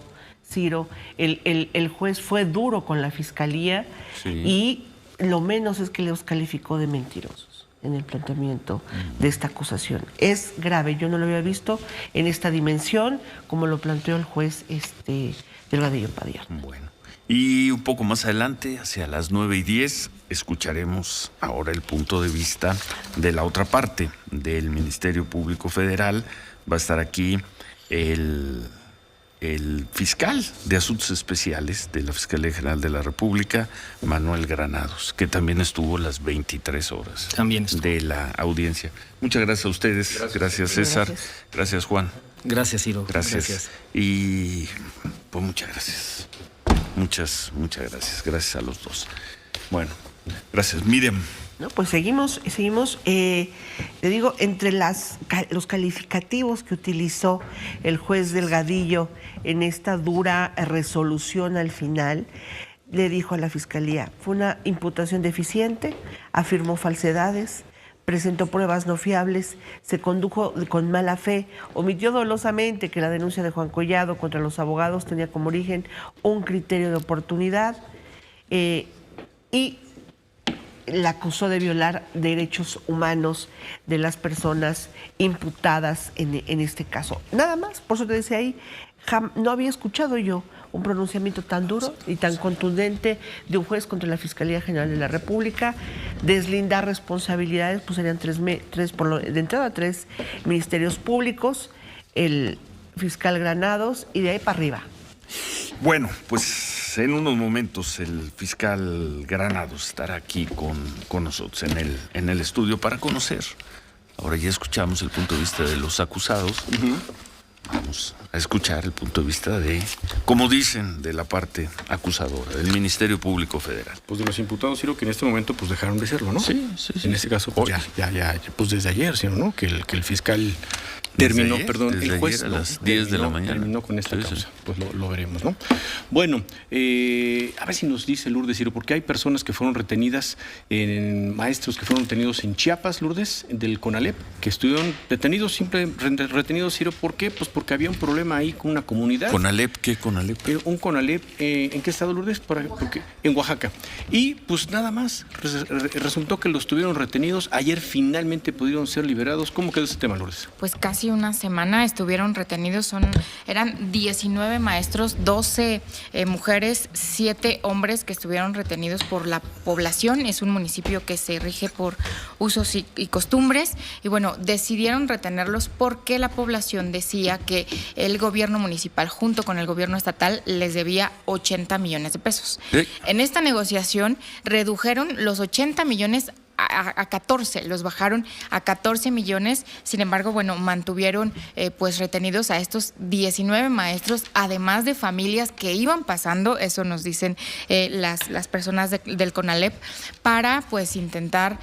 Ciro. El juez fue duro con la Fiscalía, sí, y lo menos es que los calificó de mentirosos en el planteamiento de esta acusación. Es grave, yo no lo había visto en esta dimensión como lo planteó el juez Delgadillo Padierna. Bueno, y un poco más adelante, hacia las 9:10, escucharemos ahora el punto de vista de la otra parte del Ministerio Público Federal. Va a estar aquí el fiscal de Asuntos Especiales de la Fiscalía General de la República, Manuel Granados, que también estuvo las 23 horas de la audiencia. Muchas gracias a ustedes. Gracias César. Gracias, Juan. Gracias, Ciro. Gracias. Y pues muchas gracias. Muchas gracias. Gracias a los dos. Bueno, gracias. Miriam. No, pues seguimos. Le digo, entre los calificativos que utilizó el juez Delgadillo en esta dura resolución al final, le dijo a la Fiscalía, fue una imputación deficiente, afirmó falsedades, presentó pruebas no fiables, se condujo con mala fe, omitió dolosamente que la denuncia de Juan Collado contra los abogados tenía como origen un criterio de oportunidad y la acusó de violar derechos humanos de las personas imputadas en este caso. Nada más, por eso te decía ahí, no había escuchado yo un pronunciamiento tan duro y tan contundente de un juez contra la Fiscalía General de la República. Deslindar responsabilidades, pues serían de entrada 3 ministerios públicos, el fiscal Granados y de ahí para arriba. Bueno, pues en unos momentos el fiscal Granados estará aquí con nosotros en el estudio para conocer. Ahora ya escuchamos el punto de vista de los acusados. Vamos a escuchar el punto de vista de, como dicen, de la parte acusadora, del Ministerio Público Federal. Pues de los imputados, Ciro, que en este momento pues dejaron de serlo, ¿no? Sí. En este caso, pues ya, pues desde ayer, Ciro, ¿no? Que el fiscal terminó, el juez a las 10 de la mañana. Terminó con esta causa. Pues lo veremos, ¿no? Bueno, a ver si nos dice Lourdes, Ciro, porque hay personas que fueron retenidas, maestros que fueron retenidos en Chiapas, Lourdes, del CONALEP, que estuvieron retenidos, retenidos, Ciro, ¿por qué? Pues porque había un problema ahí con una comunidad. ¿CONALEP? ¿Qué CONALEP? Un CONALEP, ¿en qué estado, Lourdes? En Oaxaca. Y pues nada más, resultó que los tuvieron retenidos, ayer finalmente pudieron ser liberados. ¿Cómo quedó ese tema, Lourdes? Pues casi una semana estuvieron retenidos, eran 19 maestros, 12 mujeres, 7 hombres que estuvieron retenidos por la población. Es un municipio que se rige por usos y costumbres, y bueno, decidieron retenerlos porque la población decía que el gobierno municipal junto con el gobierno estatal les debía 80 millones de pesos. ¿Sí? En esta negociación redujeron los 80 millones a 14, los bajaron a 14 millones, sin embargo, bueno, mantuvieron pues retenidos a estos 19 maestros, además de familias que iban pasando, eso nos dicen las personas del CONALEP, para pues intentar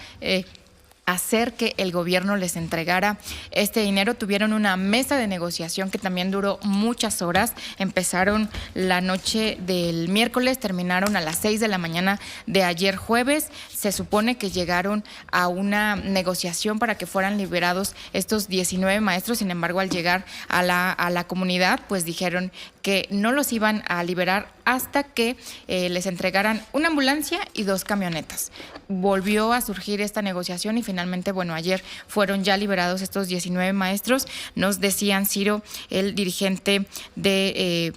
hacer que el gobierno les entregara este dinero. Tuvieron una mesa de negociación que también duró muchas horas. Empezaron la noche del miércoles, terminaron a las 6 de la mañana de ayer jueves. Se supone que llegaron a una negociación para que fueran liberados estos 19 maestros. Sin embargo, al llegar a la comunidad, pues dijeron que no los iban a liberar hasta que les entregaran una ambulancia y 2 camionetas. Volvió a surgir esta negociación y finalmente, bueno, ayer fueron ya liberados estos 19 maestros. Nos decían, Ciro, el dirigente de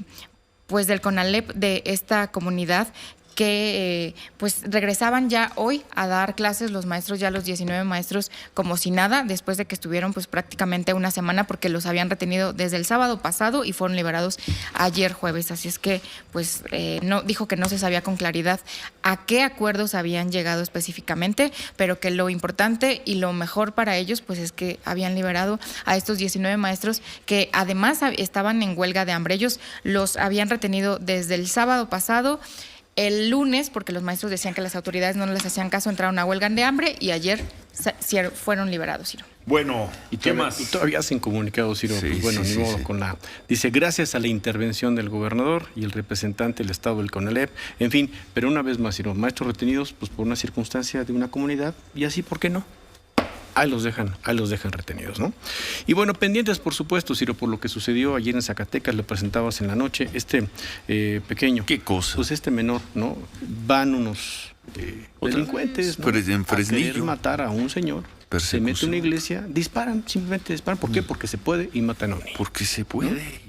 pues del CONALEP de esta comunidad, que pues regresaban ya hoy a dar clases los maestros, ya los 19 maestros, como si nada, después de que estuvieron pues prácticamente una semana, porque los habían retenido desde el sábado pasado y fueron liberados ayer jueves. Así es que pues no dijo que no se sabía con claridad a qué acuerdos habían llegado específicamente, pero que lo importante y lo mejor para ellos pues es que habían liberado a estos 19 maestros que además estaban en huelga de hambre. Ellos los habían retenido desde el sábado pasado. El lunes, porque los maestros decían que las autoridades no les hacían caso, entraron a huelga de hambre y ayer fueron liberados, Ciro. Bueno, ¿y qué más? Y todavía hacen comunicado, Ciro, Sí, pues bueno, sí, ni modo sí. con la... Dice, gracias a la intervención del gobernador y el representante del Estado del CONALEP, en fin, pero una vez más, Ciro, maestros retenidos pues por una circunstancia de una comunidad y así, ¿por qué no? Ahí los dejan retenidos, ¿no? Y bueno, pendientes, por supuesto, Ciro, por lo que sucedió ayer en Zacatecas, lo presentabas en la noche, pequeño. ¿Qué cosa? Pues este menor, ¿no? Van unos delincuentes, ¿no? En a Fresnillo. querer matar a un señor, se Persecución. mete a una iglesia, simplemente disparan. ¿Por qué? Porque se puede y matan a un niño. Porque se puede.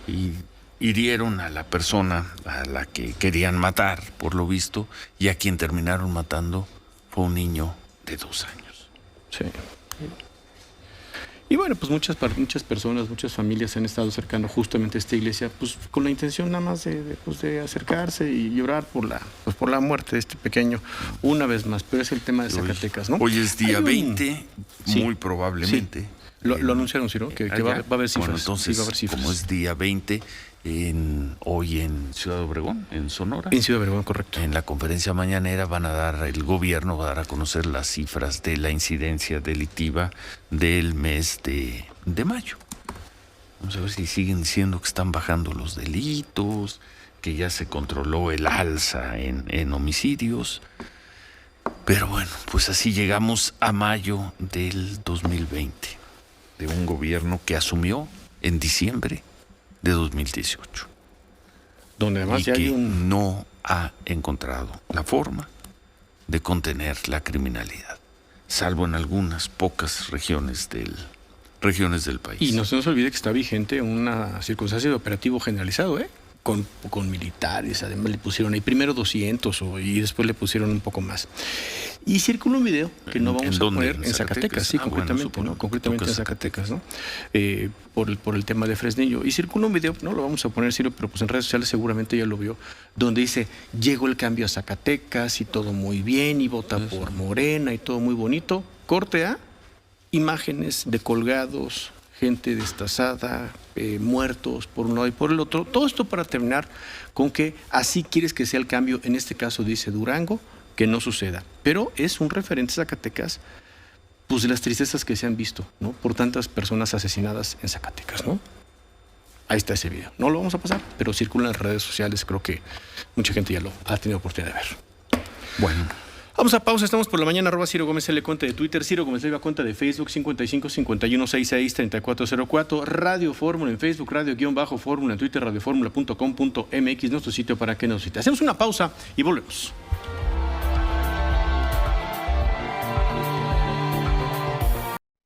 Y hirieron a la persona a la que querían matar, por lo visto, y a quien terminaron matando fue un niño de 2 años. Sí. Y bueno, pues muchas personas, muchas familias se han estado acercando justamente a esta iglesia, pues con la intención nada más de acercarse y llorar por la muerte de este pequeño, una vez más. Pero es el tema de Zacatecas, ¿no? Hoy es día Hay 20, Sí. muy probablemente. Sí. Lo anunciaron, Ciro, que va a haber cifras. Bueno, entonces, sí, va a haber cifras. como es día 20, hoy en Ciudad Obregón, en Sonora, En Ciudad Obregón, correcto. en la conferencia mañanera el gobierno va a dar a conocer las cifras de la incidencia delictiva del mes de mayo. Vamos a ver si siguen diciendo que están bajando los delitos, que ya se controló el alza en homicidios. Pero bueno, pues así llegamos a mayo del 2020, de un gobierno que asumió en diciembre de 2018. Donde además Y ya hay que un... no ha encontrado la forma de contener la criminalidad, salvo en algunas pocas regiones del país. Y no se nos olvide que está vigente una circunstancia de operativo generalizado, ¿eh? Con militares, además le pusieron ahí primero 200 y después le pusieron un poco más. Y circula un video que no vamos a poner en Zacatecas, sí, concretamente, ¿no? Concretamente en Zacatecas, ¿no? Por el tema de Fresnillo. Y circula un video, no lo vamos a poner, Ciro, pero pues en redes sociales seguramente ya lo vio, donde dice, llegó el cambio a Zacatecas y todo muy bien, y vota por Morena y todo muy bonito. Corte a imágenes de colgados, gente destazada, muertos por un lado y por el otro. Todo esto para terminar con que así quieres que sea el cambio, en este caso dice Durango, que no suceda. Pero es un referente Zacatecas, pues de las tristezas que se han visto, ¿no? Por tantas personas asesinadas en Zacatecas, ¿no? Ahí está ese video. No lo vamos a pasar, pero circula en las redes sociales, creo que mucha gente ya lo ha tenido oportunidad de ver. Bueno, Vamos a pausa, estamos por la mañana, @Ciro Gómez L, cuenta de Twitter, Ciro Gómez L, cuenta de Facebook, 55 51 66 3404, Radio Fórmula en Facebook, Radio-Fórmula en Twitter, radioformula.com.mx, nuestro sitio para que nos visite. Hacemos una pausa y volvemos.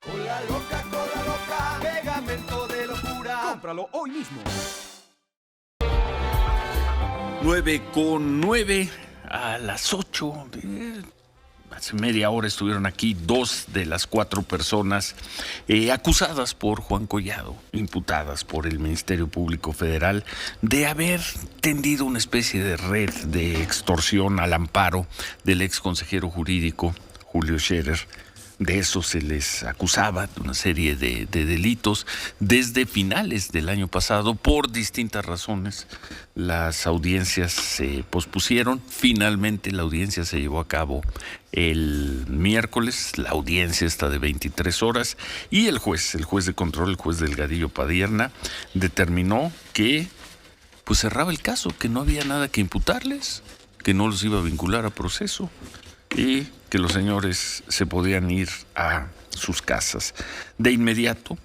Cola loca, pegamento de locura. Cómpralo hoy mismo. 9:09 a las 8. Hace media hora estuvieron aquí 2 de las 4 personas acusadas por Juan Collado, imputadas por el Ministerio Público Federal de haber tendido una especie de red de extorsión al amparo del ex consejero jurídico Julio Scherer. De eso se les acusaba, de una serie de delitos. Desde finales del año pasado, por distintas razones, las audiencias se pospusieron. Finalmente la audiencia se llevó a cabo el miércoles. La audiencia está de 23 horas y el juez de control, el juez Delgadillo Padierna, determinó que pues cerraba el caso, que no había nada que imputarles, que no los iba a vincular a proceso y que los señores se podían ir a sus casas. De inmediato,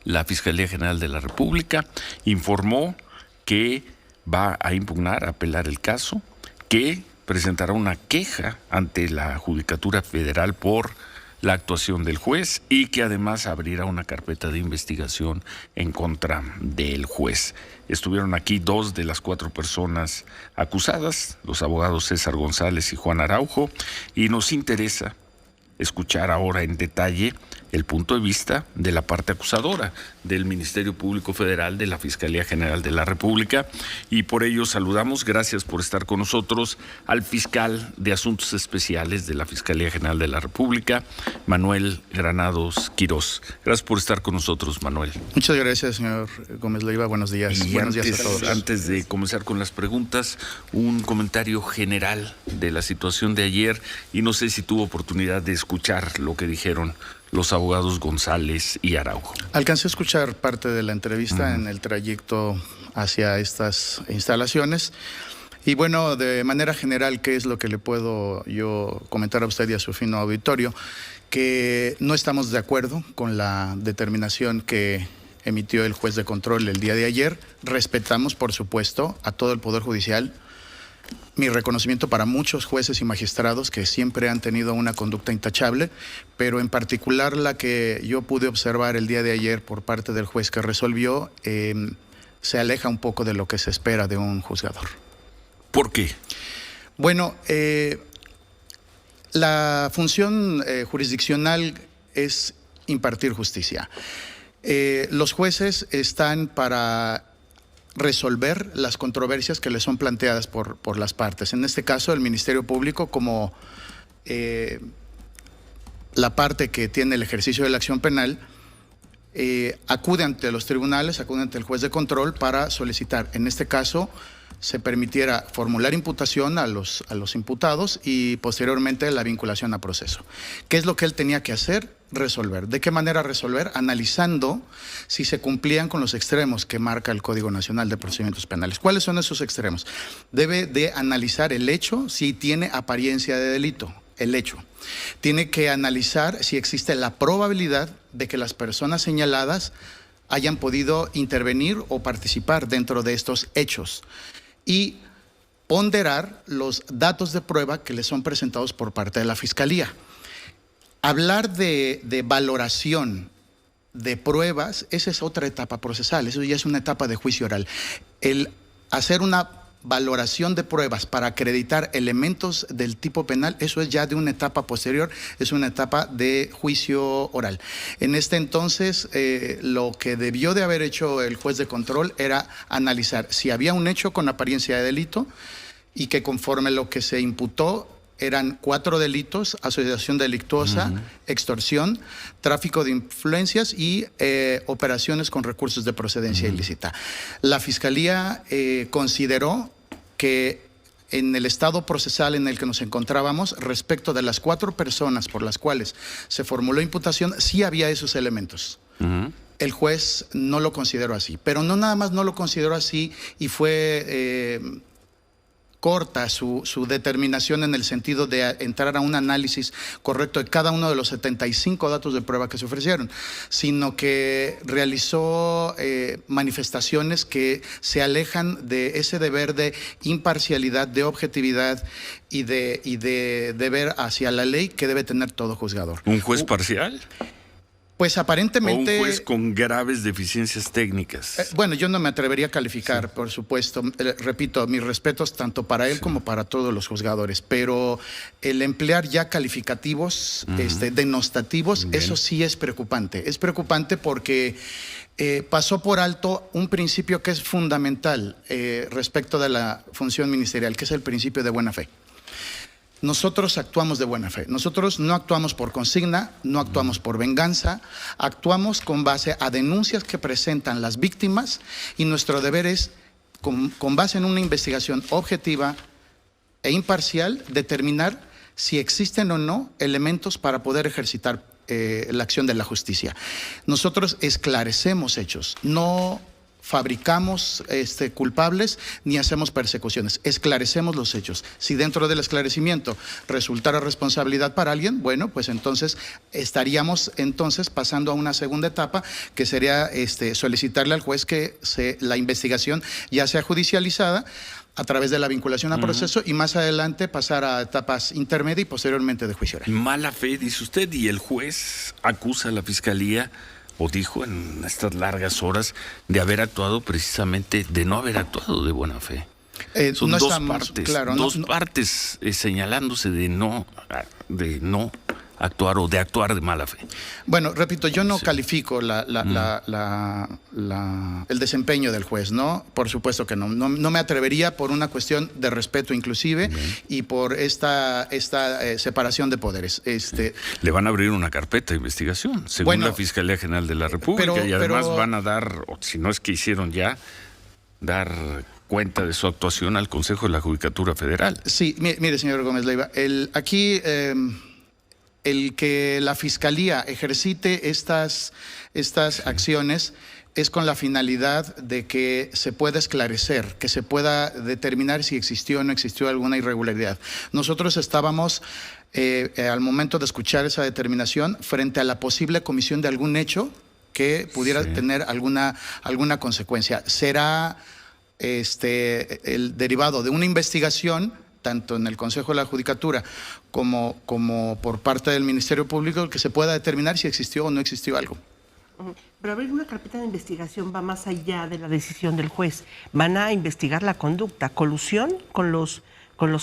la Fiscalía General de la República informó que va a impugnar, a apelar el caso, que presentará una queja ante la Judicatura Federal por la actuación del juez y que además abrirá una carpeta de investigación en contra del juez. Estuvieron aquí 2 de las 4 personas acusadas, los abogados César González y Juan Araujo, y nos interesa escuchar ahora en detalle el punto de vista de la parte acusadora del Ministerio Público Federal, de la Fiscalía General de la República, y por ello saludamos, gracias por estar con nosotros, al fiscal de Asuntos Especiales de la Fiscalía General de la República, Manuel Granados Quirós. Gracias por estar con nosotros, Manuel. Muchas gracias, señor Gómez Leiva. Buenos días. Y buenos días a todos. Antes de comenzar con las preguntas, un comentario general de la situación de ayer, y no sé si tuvo oportunidad de escuchar lo que dijeron los abogados González y Araujo. Alcancé a escuchar parte de la entrevista en el trayecto hacia estas instalaciones. Y bueno, de manera general, ¿qué es lo que le puedo yo comentar a usted y a su fino auditorio? Que no estamos de acuerdo con la determinación que emitió el juez de control el día de ayer. Respetamos, por supuesto, a todo el Poder Judicial. Mi reconocimiento para muchos jueces y magistrados que siempre han tenido una conducta intachable, pero en particular la que yo pude observar el día de ayer por parte del juez que resolvió, se aleja un poco de lo que se espera de un juzgador. ¿Por qué? Bueno, la función jurisdiccional es impartir justicia. Los jueces están para resolver las controversias que les son planteadas por las partes. En este caso, el Ministerio Público, como la parte que tiene el ejercicio de la acción penal, acude ante los tribunales, acude ante el juez de control para solicitar, en este caso, se permitiera formular imputación a los imputados y posteriormente la vinculación a proceso. ¿Qué es lo que él tenía que hacer? Resolver. ¿De qué manera resolver? Analizando si se cumplían con los extremos que marca el Código Nacional de Procedimientos Penales. ¿Cuáles son esos extremos? Debe de analizar el hecho si tiene apariencia de delito, el hecho. Tiene que analizar si existe la probabilidad de que las personas señaladas hayan podido intervenir o participar dentro de estos hechos. Y ponderar los datos de prueba que le son presentados por parte de la Fiscalía. Hablar de valoración de pruebas, esa es otra etapa procesal, eso ya es una etapa de juicio oral. El hacer una valoración de pruebas para acreditar elementos del tipo penal, eso es ya de una etapa posterior, es una etapa de juicio oral. En este entonces, lo que debió de haber hecho el juez de control era analizar si había un hecho con apariencia de delito y que conforme lo que se imputó eran 4 delitos: asociación delictuosa, extorsión, tráfico de influencias y operaciones con recursos de procedencia ilícita. La Fiscalía consideró que en el estado procesal en el que nos encontrábamos, respecto de las 4 personas por las cuales se formuló imputación, sí había esos elementos. El juez no lo consideró así, pero no nada más no lo consideró así y fue corta su determinación en el sentido de entrar a un análisis correcto de cada uno de los 75 datos de prueba que se ofrecieron, sino que realizó manifestaciones que se alejan de ese deber de imparcialidad, de objetividad y de deber hacia la ley que debe tener todo juzgador. ¿Un juez parcial? Pues aparentemente... ¿O un juez con graves deficiencias técnicas? Bueno, yo no me atrevería a calificar, por supuesto. Repito, mis respetos tanto para él como para todos los juzgadores, pero el emplear ya calificativos denostativos, eso sí es preocupante. Es preocupante porque pasó por alto un principio que es fundamental respecto de la función ministerial, que es el principio de buena fe. Nosotros actuamos de buena fe. Nosotros no actuamos por consigna, no actuamos por venganza, actuamos con base a denuncias que presentan las víctimas y nuestro deber es, con base en una investigación objetiva e imparcial, determinar si existen o no elementos para poder ejercitar la acción de la justicia. Nosotros esclarecemos hechos, no fabricamos culpables ni hacemos persecuciones, esclarecemos los hechos. Si dentro del esclarecimiento resultara responsabilidad para alguien, bueno, pues entonces estaríamos pasando a una segunda etapa, que sería solicitarle al juez que la investigación ya sea judicializada a través de la vinculación a proceso y más adelante pasar a etapas intermedias y posteriormente de juicio oral. Mala fe, dice usted, y el juez acusa a la fiscalía, o dijo en estas largas horas, de haber actuado precisamente, de no haber actuado de buena fe. Son no dos estamos, partes, claro, dos partes señalándose de no actuar o de actuar de mala fe. Bueno, repito, yo no califico el desempeño del juez, ¿no? Por supuesto que no me atrevería por una cuestión de respeto inclusive y por esta separación de poderes. Le van a abrir una carpeta de investigación, según la Fiscalía General de la República, y además van a dar, si no es que hicieron ya, dar cuenta de su actuación al Consejo de la Judicatura Federal. Sí, mire, señor Gómez Leiva, aquí el que la Fiscalía ejercite estas acciones es con la finalidad de que se pueda esclarecer, que se pueda determinar si existió o no existió alguna irregularidad. Nosotros estábamos, al momento de escuchar esa determinación, frente a la posible comisión de algún hecho que pudiera tener alguna consecuencia. Será el derivado de una investigación, tanto en el Consejo de la Judicatura como por parte del Ministerio Público, que se pueda determinar si existió o no existió algo. Pero abrir una carpeta de investigación va más allá de la decisión del juez. Van a investigar la conducta, colusión con los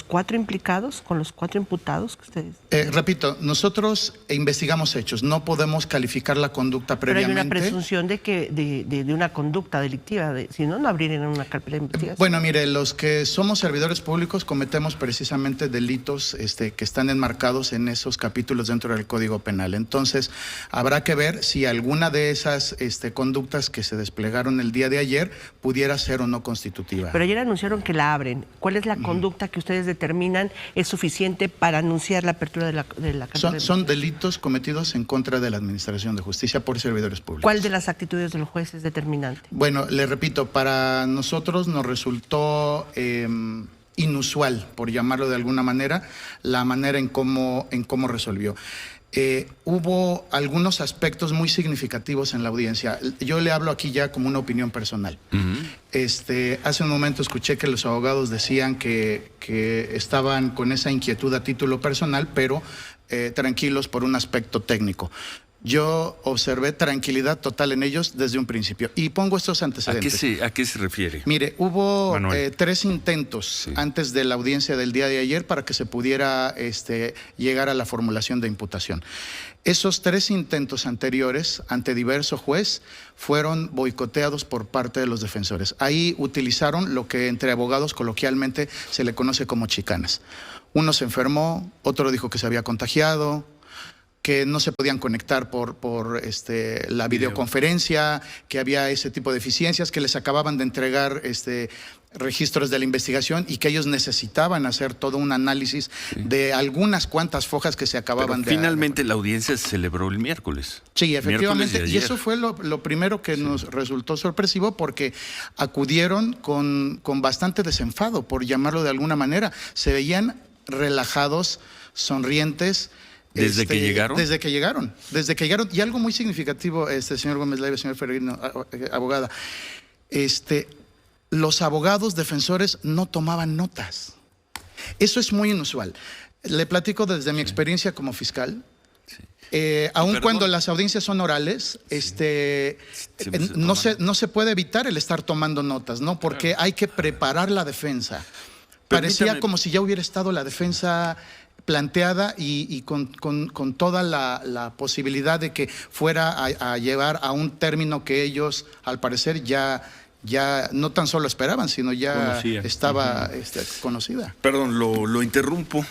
4 implicados, con los 4 imputados que ustedes... Repito, nosotros investigamos hechos, no podemos calificar la conducta previamente. Pero hay una presunción de una conducta delictiva, si no abrirían una carpeta de investigación. Bueno, mire, los que somos servidores públicos cometemos precisamente delitos que están enmarcados en esos capítulos dentro del Código Penal. Entonces, habrá que ver si alguna de esas conductas que se desplegaron el día de ayer pudiera ser o no constitutiva. Pero ayer anunciaron que la abren. ¿Cuál es la conducta que ustedes determinan es suficiente para anunciar la apertura de la carpeta? Son delitos cometidos en contra de la Administración de Justicia por servidores públicos. ¿Cuál de las actitudes del juez es determinante? Bueno, le repito, para nosotros nos resultó inusual, por llamarlo de alguna manera, la manera en cómo resolvió. Hubo algunos aspectos muy significativos en la audiencia. Yo le hablo aquí ya como una opinión personal. Hace un momento escuché que los abogados decían que estaban con esa inquietud a título personal, pero tranquilos por un aspecto técnico. Yo observé tranquilidad total en ellos desde un principio. Y pongo estos antecedentes. ¿A qué se refiere? Mire, hubo 3 intentos antes de la audiencia del día de ayer para que se pudiera llegar a la formulación de imputación. Esos 3 intentos anteriores ante diverso juez fueron boicoteados por parte de los defensores. Ahí utilizaron lo que entre abogados coloquialmente se le conoce como chicanas. Uno se enfermó, otro dijo que se había contagiado, que no se podían conectar por la videoconferencia, que había ese tipo de deficiencias, que les acababan de entregar registros de la investigación y que ellos necesitaban hacer todo un análisis de algunas cuantas fojas que se acababan de... Finalmente la audiencia se celebró el miércoles. Sí, efectivamente, y eso fue lo primero que nos resultó sorpresivo, porque acudieron con bastante desenfado, por llamarlo de alguna manera. Se veían relajados, sonrientes. ¿Desde que llegaron? Desde que llegaron. Y algo muy significativo, señor Gómez Leiva, señor Ferreira, abogada, los abogados defensores no tomaban notas. Eso es muy inusual. Le platico desde mi experiencia como fiscal. Aun cuando las audiencias son orales, no se puede evitar el estar tomando notas, ¿no? Porque hay que preparar la defensa. Parecía como si ya hubiera estado la defensa planteada y con toda la posibilidad de que fuera a llevar a un término que ellos, al parecer, ya no tan solo esperaban, sino ya estaba conocida. Perdón, lo interrumpo.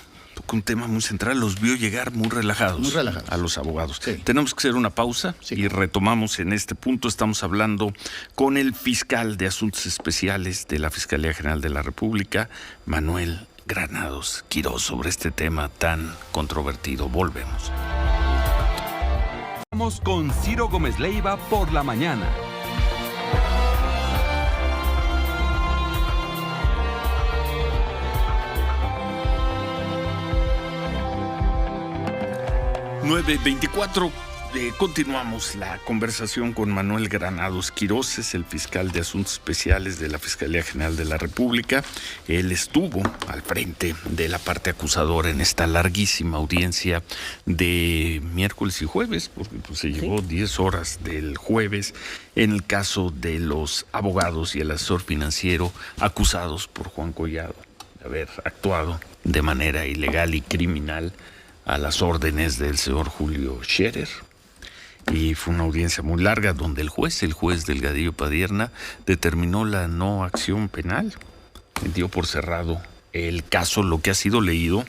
Con un tema muy central, los vio llegar muy relajados a los abogados. Sí. Tenemos que hacer una pausa y retomamos en este punto. Estamos hablando con el fiscal de Asuntos Especiales de la Fiscalía General de la República, Manuel Granados Quirós, sobre este tema tan controvertido. Volvemos. Vamos con Ciro Gómez Leiva por la mañana. ...9:24... Continuamos la conversación con Manuel Granados Quirós, el fiscal de Asuntos Especiales de la Fiscalía General de la República. Él estuvo al frente de la parte acusadora en esta larguísima audiencia de miércoles y jueves, porque pues, se llevó 10 horas del jueves en el caso de los abogados y el asesor financiero acusados por Juan Collado de haber actuado de manera ilegal y criminal a las órdenes del señor Julio Scherer. Y fue una audiencia muy larga donde el juez Delgadillo Padierna, determinó la no acción penal. Dio por cerrado el caso, lo que ha sido leído,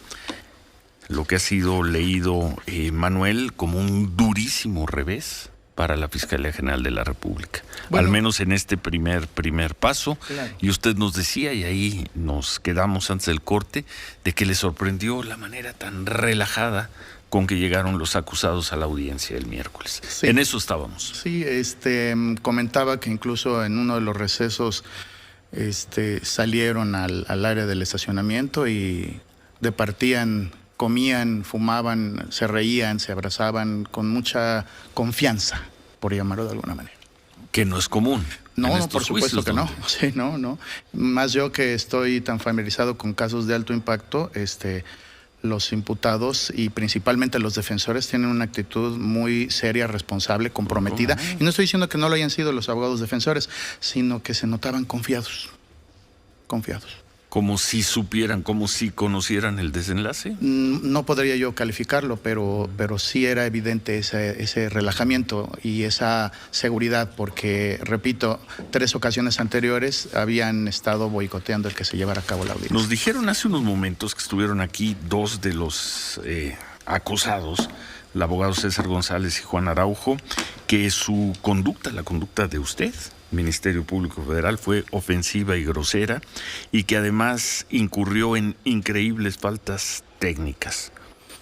Manuel, como un durísimo revés para la Fiscalía General de la República. Bueno, al menos en este primer paso. Claro. Y usted nos decía, y ahí nos quedamos antes del corte, de que le sorprendió la manera tan relajada con que llegaron los acusados a la audiencia el miércoles. Sí. En eso estábamos. Sí, comentaba que incluso en uno de los recesos salieron al área del estacionamiento y departían, comían, fumaban, se reían, se abrazaban con mucha confianza, por llamarlo de alguna manera. Que no es común. No, por supuesto que no. Sí, no. Más yo que estoy tan familiarizado con casos de alto impacto, los imputados y principalmente los defensores tienen una actitud muy seria, responsable, comprometida. Y no estoy diciendo que no lo hayan sido los abogados defensores, sino que se notaban confiados. Como si supieran, como si conocieran el desenlace. No podría yo calificarlo, pero sí era evidente ese relajamiento y esa seguridad, porque, repito, 3 ocasiones anteriores habían estado boicoteando el que se llevara a cabo la audiencia. Nos dijeron hace unos momentos que estuvieron aquí 2 de los acusados, el abogado César González y Juan Araujo, que su conducta, la conducta de usted, Ministerio Público Federal, fue ofensiva y grosera y que además incurrió en increíbles faltas técnicas.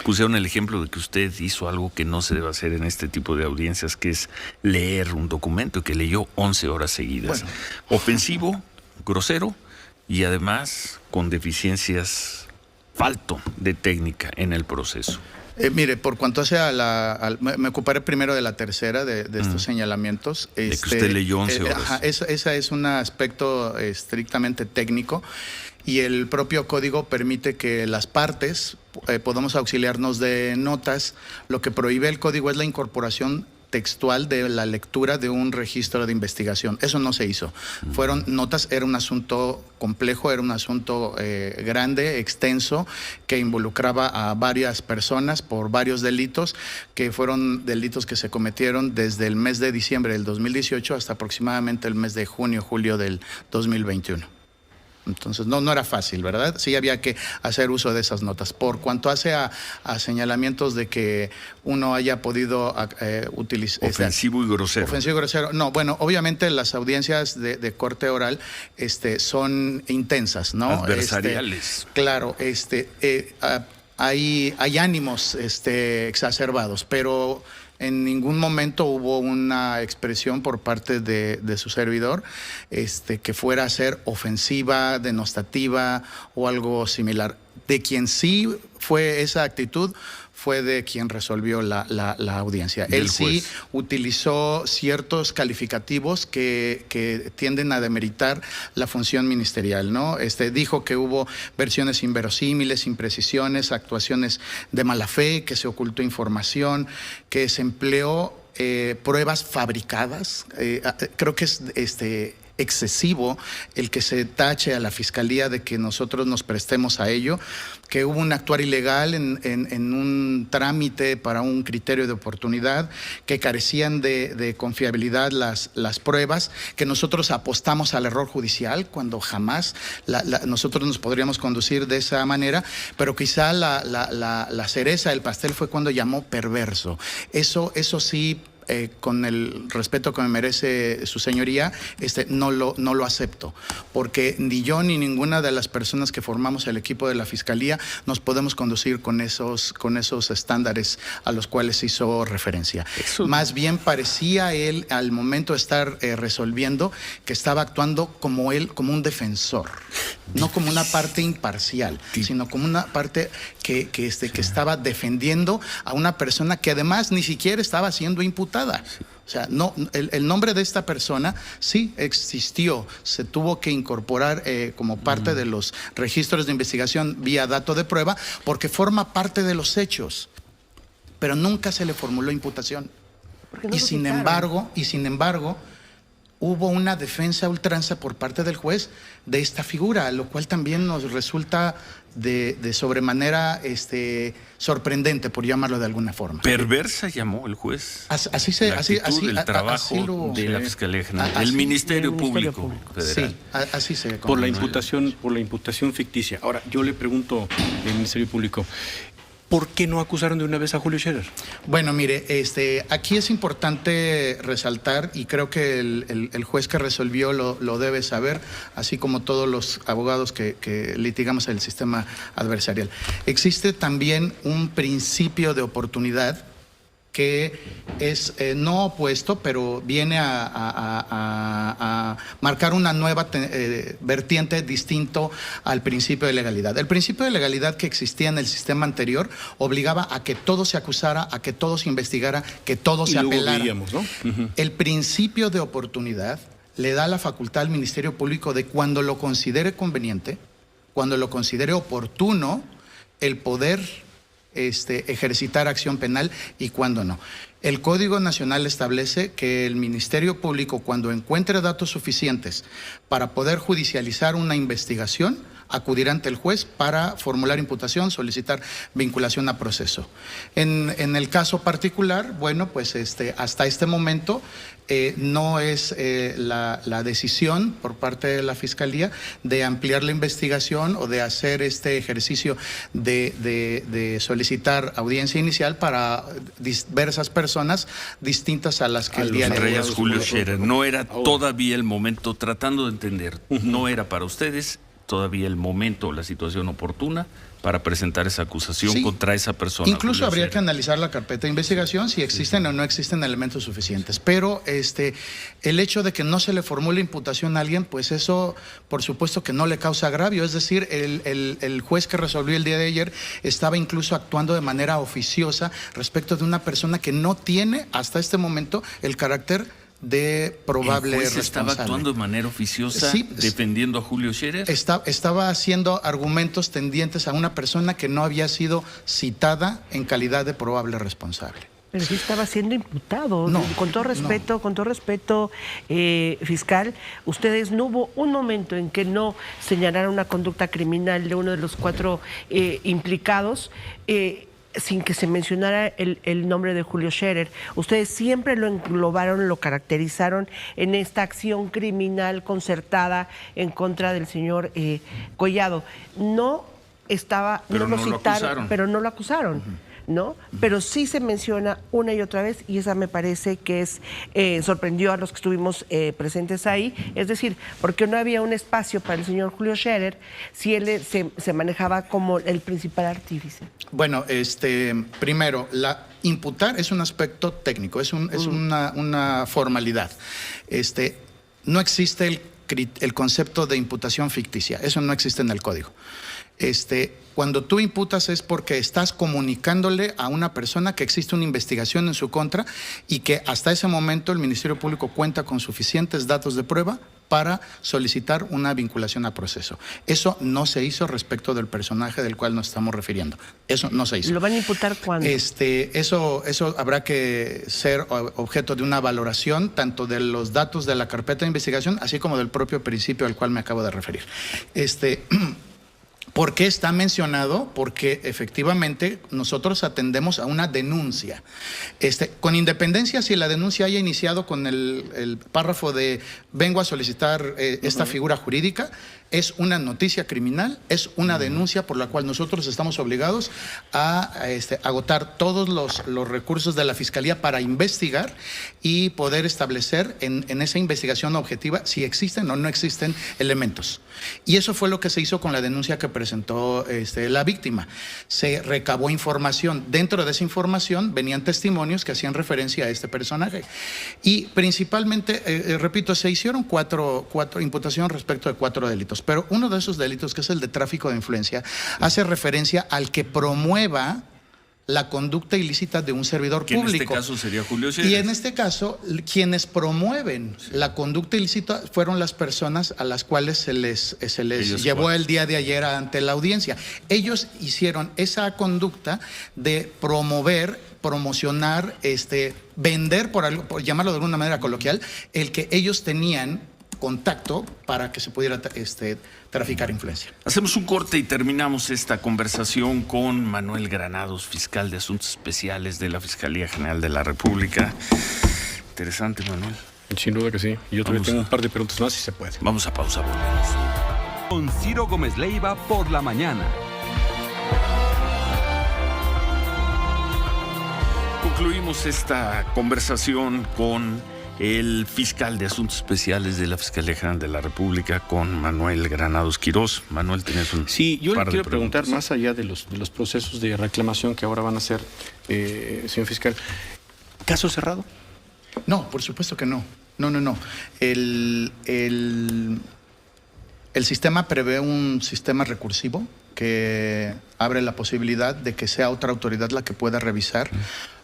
Pusieron el ejemplo de que usted hizo algo que no se debe hacer en este tipo de audiencias, que es leer un documento que leyó 11 horas seguidas. Bueno. Ofensivo, grosero y además con deficiencias, falto de técnica en el proceso. Mire, por cuanto hace me ocuparé primero de la tercera de estos señalamientos. De que usted leyó 11 horas. Esa es un aspecto estrictamente técnico y el propio código permite que las partes podamos auxiliarnos de notas. Lo que prohíbe el código es la incorporación textual de la lectura de un registro de investigación. Eso no se hizo. Fueron notas, era un asunto complejo, era un asunto grande, extenso, que involucraba a varias personas por varios delitos, que fueron delitos que se cometieron desde el mes de diciembre del 2018 hasta aproximadamente el mes de junio, julio del 2021. Entonces, no era fácil, ¿verdad? Sí había que hacer uso de esas notas. Por cuanto hace a señalamientos de que uno haya podido utilizar... Ofensivo y grosero. Ofensivo y grosero. No, bueno, obviamente las audiencias de corte oral son intensas, ¿no? Adversariales. Claro, hay ánimos exacerbados, pero en ningún momento hubo una expresión por parte de su servidor que fuera a ser ofensiva, denostativa o algo similar. De quien sí fue esa actitud fue de quien resolvió la audiencia. Él sí utilizó ciertos calificativos que tienden a demeritar la función ministerial, ¿no? Dijo que hubo versiones inverosímiles, imprecisiones, actuaciones de mala fe, que se ocultó información, que se empleó pruebas fabricadas. Creo que es excesivo el que se tache a la Fiscalía de que nosotros nos prestemos a ello, que hubo un actuar ilegal en un trámite para un criterio de oportunidad, que carecían de confiabilidad las pruebas, que nosotros apostamos al error judicial cuando jamás nosotros nos podríamos conducir de esa manera, pero quizá la cereza del pastel fue cuando llamó perverso. Eso sí con el respeto que me merece su señoría, no lo acepto, porque ni yo ni ninguna de las personas que formamos el equipo de la Fiscalía nos podemos conducir con esos estándares a los cuales hizo referencia. Más bien parecía él, al momento de estar resolviendo, que estaba actuando como un defensor, no como una parte imparcial, sino como una parte que estaba defendiendo a una persona que además ni siquiera estaba siendo imputada. O sea, no, el nombre de esta persona sí existió, se tuvo que incorporar como parte de los registros de investigación vía dato de prueba, porque forma parte de los hechos, pero nunca se le formuló imputación. Y sin embargo, hubo una defensa a ultranza por parte del juez de esta figura, lo cual también nos resulta de sobremanera sorprendente, por llamarlo de alguna forma. Perversa llamó el juez. Así el trabajo de la Fiscalía General, el Ministerio Público Federal. Sí, así se por la imputación ficticia. Ahora, yo le pregunto al Ministerio Público, ¿por qué no acusaron de una vez a Julio Scherer? Bueno, mire, aquí es importante resaltar, y creo que el juez que resolvió lo debe saber, así como todos los abogados que litigamos en el sistema adversarial. Existe también un principio de oportunidad que es no opuesto, pero viene a marcar una nueva vertiente distinto al principio de legalidad. El principio de legalidad que existía en el sistema anterior obligaba a que todo se acusara, a que todo se investigara, que todo se apelara. Veíamos, ¿no? El principio de oportunidad le da la facultad al Ministerio Público de, cuando lo considere conveniente, cuando lo considere oportuno, el poder ejercitar acción penal y cuando no. El Código Nacional establece que el Ministerio Público, cuando encuentre datos suficientes para poder judicializar una investigación, acudirá ante el juez para formular imputación, solicitar vinculación a proceso. En el caso particular, bueno, pues hasta este momento no es la decisión por parte de la Fiscalía de ampliar la investigación o de hacer este ejercicio de solicitar audiencia inicial para diversas personas distintas a las que el día de hoy. Julio Scherer, no era todavía el momento, tratando de entender, no era para ustedes todavía el momento, la situación oportuna para presentar esa acusación contra esa persona. Incluso habría que analizar la carpeta de investigación si existen o no existen elementos suficientes. Pero el hecho de que no se le formule imputación a alguien, pues eso por supuesto que no le causa agravio. Es decir, el juez que resolvió el día de ayer estaba incluso actuando de manera oficiosa respecto de una persona que no tiene hasta este momento el carácter de probable responsable. ¿Estaba actuando de manera oficiosa, defendiendo a Julio Scherer? Estaba haciendo argumentos tendientes a una persona que no había sido citada en calidad de probable responsable. Pero sí estaba siendo imputado. No, con todo respeto, fiscal, ustedes no hubo un momento en que no señalaran una conducta criminal de uno de los 4 implicados, sin que se mencionara el nombre de Julio Scherer. Ustedes siempre lo englobaron, lo caracterizaron en esta acción criminal concertada en contra del señor Collado. No estaba, pero no lo citaron, pero no lo acusaron. ¿No? Pero sí se menciona una y otra vez, y esa me parece que sorprendió a los que estuvimos presentes ahí. Es decir, porque no había un espacio para el señor Julio Scherer si él se manejaba como el principal artífice. Bueno, primero, imputar es un aspecto técnico, es una formalidad. No existe el concepto de imputación ficticia, eso no existe en el código. Cuando tú imputas es porque estás comunicándole a una persona que existe una investigación en su contra y que hasta ese momento el Ministerio Público cuenta con suficientes datos de prueba para solicitar una vinculación a proceso. Eso no se hizo respecto del personaje del cual nos estamos refiriendo. Eso no se hizo. ¿Lo van a imputar cuándo? Eso habrá que ser objeto de una valoración tanto de los datos de la carpeta de investigación así como del propio principio al cual me acabo de referir. ¿Por qué está mencionado? Porque efectivamente nosotros atendemos a una denuncia. Con independencia si la denuncia haya iniciado con el párrafo de vengo a solicitar esta figura jurídica, Es una noticia criminal, es una denuncia por la cual nosotros estamos obligados a agotar todos los recursos de la Fiscalía para investigar y poder establecer en esa investigación objetiva si existen o no existen elementos. Y eso fue lo que se hizo con la denuncia que presentó la víctima. Se recabó información. Dentro de esa información venían testimonios que hacían referencia a este personaje. Y principalmente, repito, se hicieron cuatro imputaciones respecto de 4 delitos. Pero uno de esos delitos, que es el de tráfico de influencia, hace referencia al que promueva la conducta ilícita de un servidor público. En este caso sería Julio Scherer. Y en este caso, quienes promueven la conducta ilícita fueron las personas a las cuales se les llevó el día de ayer ante la audiencia. Ellos hicieron esa conducta de promocionar, vender, por llamarlo de alguna manera coloquial, el que ellos tenían contacto para que se pudiera traficar influencia. Hacemos un corte y terminamos esta conversación con Manuel Granados, fiscal de Asuntos Especiales de la Fiscalía General de la República. Interesante, Manuel. Sin duda que sí. Yo todavía tengo un par de preguntas más si se puede. Vamos a pausa, volvemos. Con Ciro Gómez Leiva por la mañana. Concluimos esta conversación con el fiscal de Asuntos Especiales de la Fiscalía General de la República, con Manuel Granados Quirós. Manuel, tenías un Sí, yo le quiero preguntar, preguntas. más allá de los procesos de reclamación que ahora van a hacer, señor fiscal, ¿caso cerrado? No, por supuesto que no. No. El sistema prevé un sistema recursivo que abre la posibilidad de que sea otra autoridad la que pueda revisar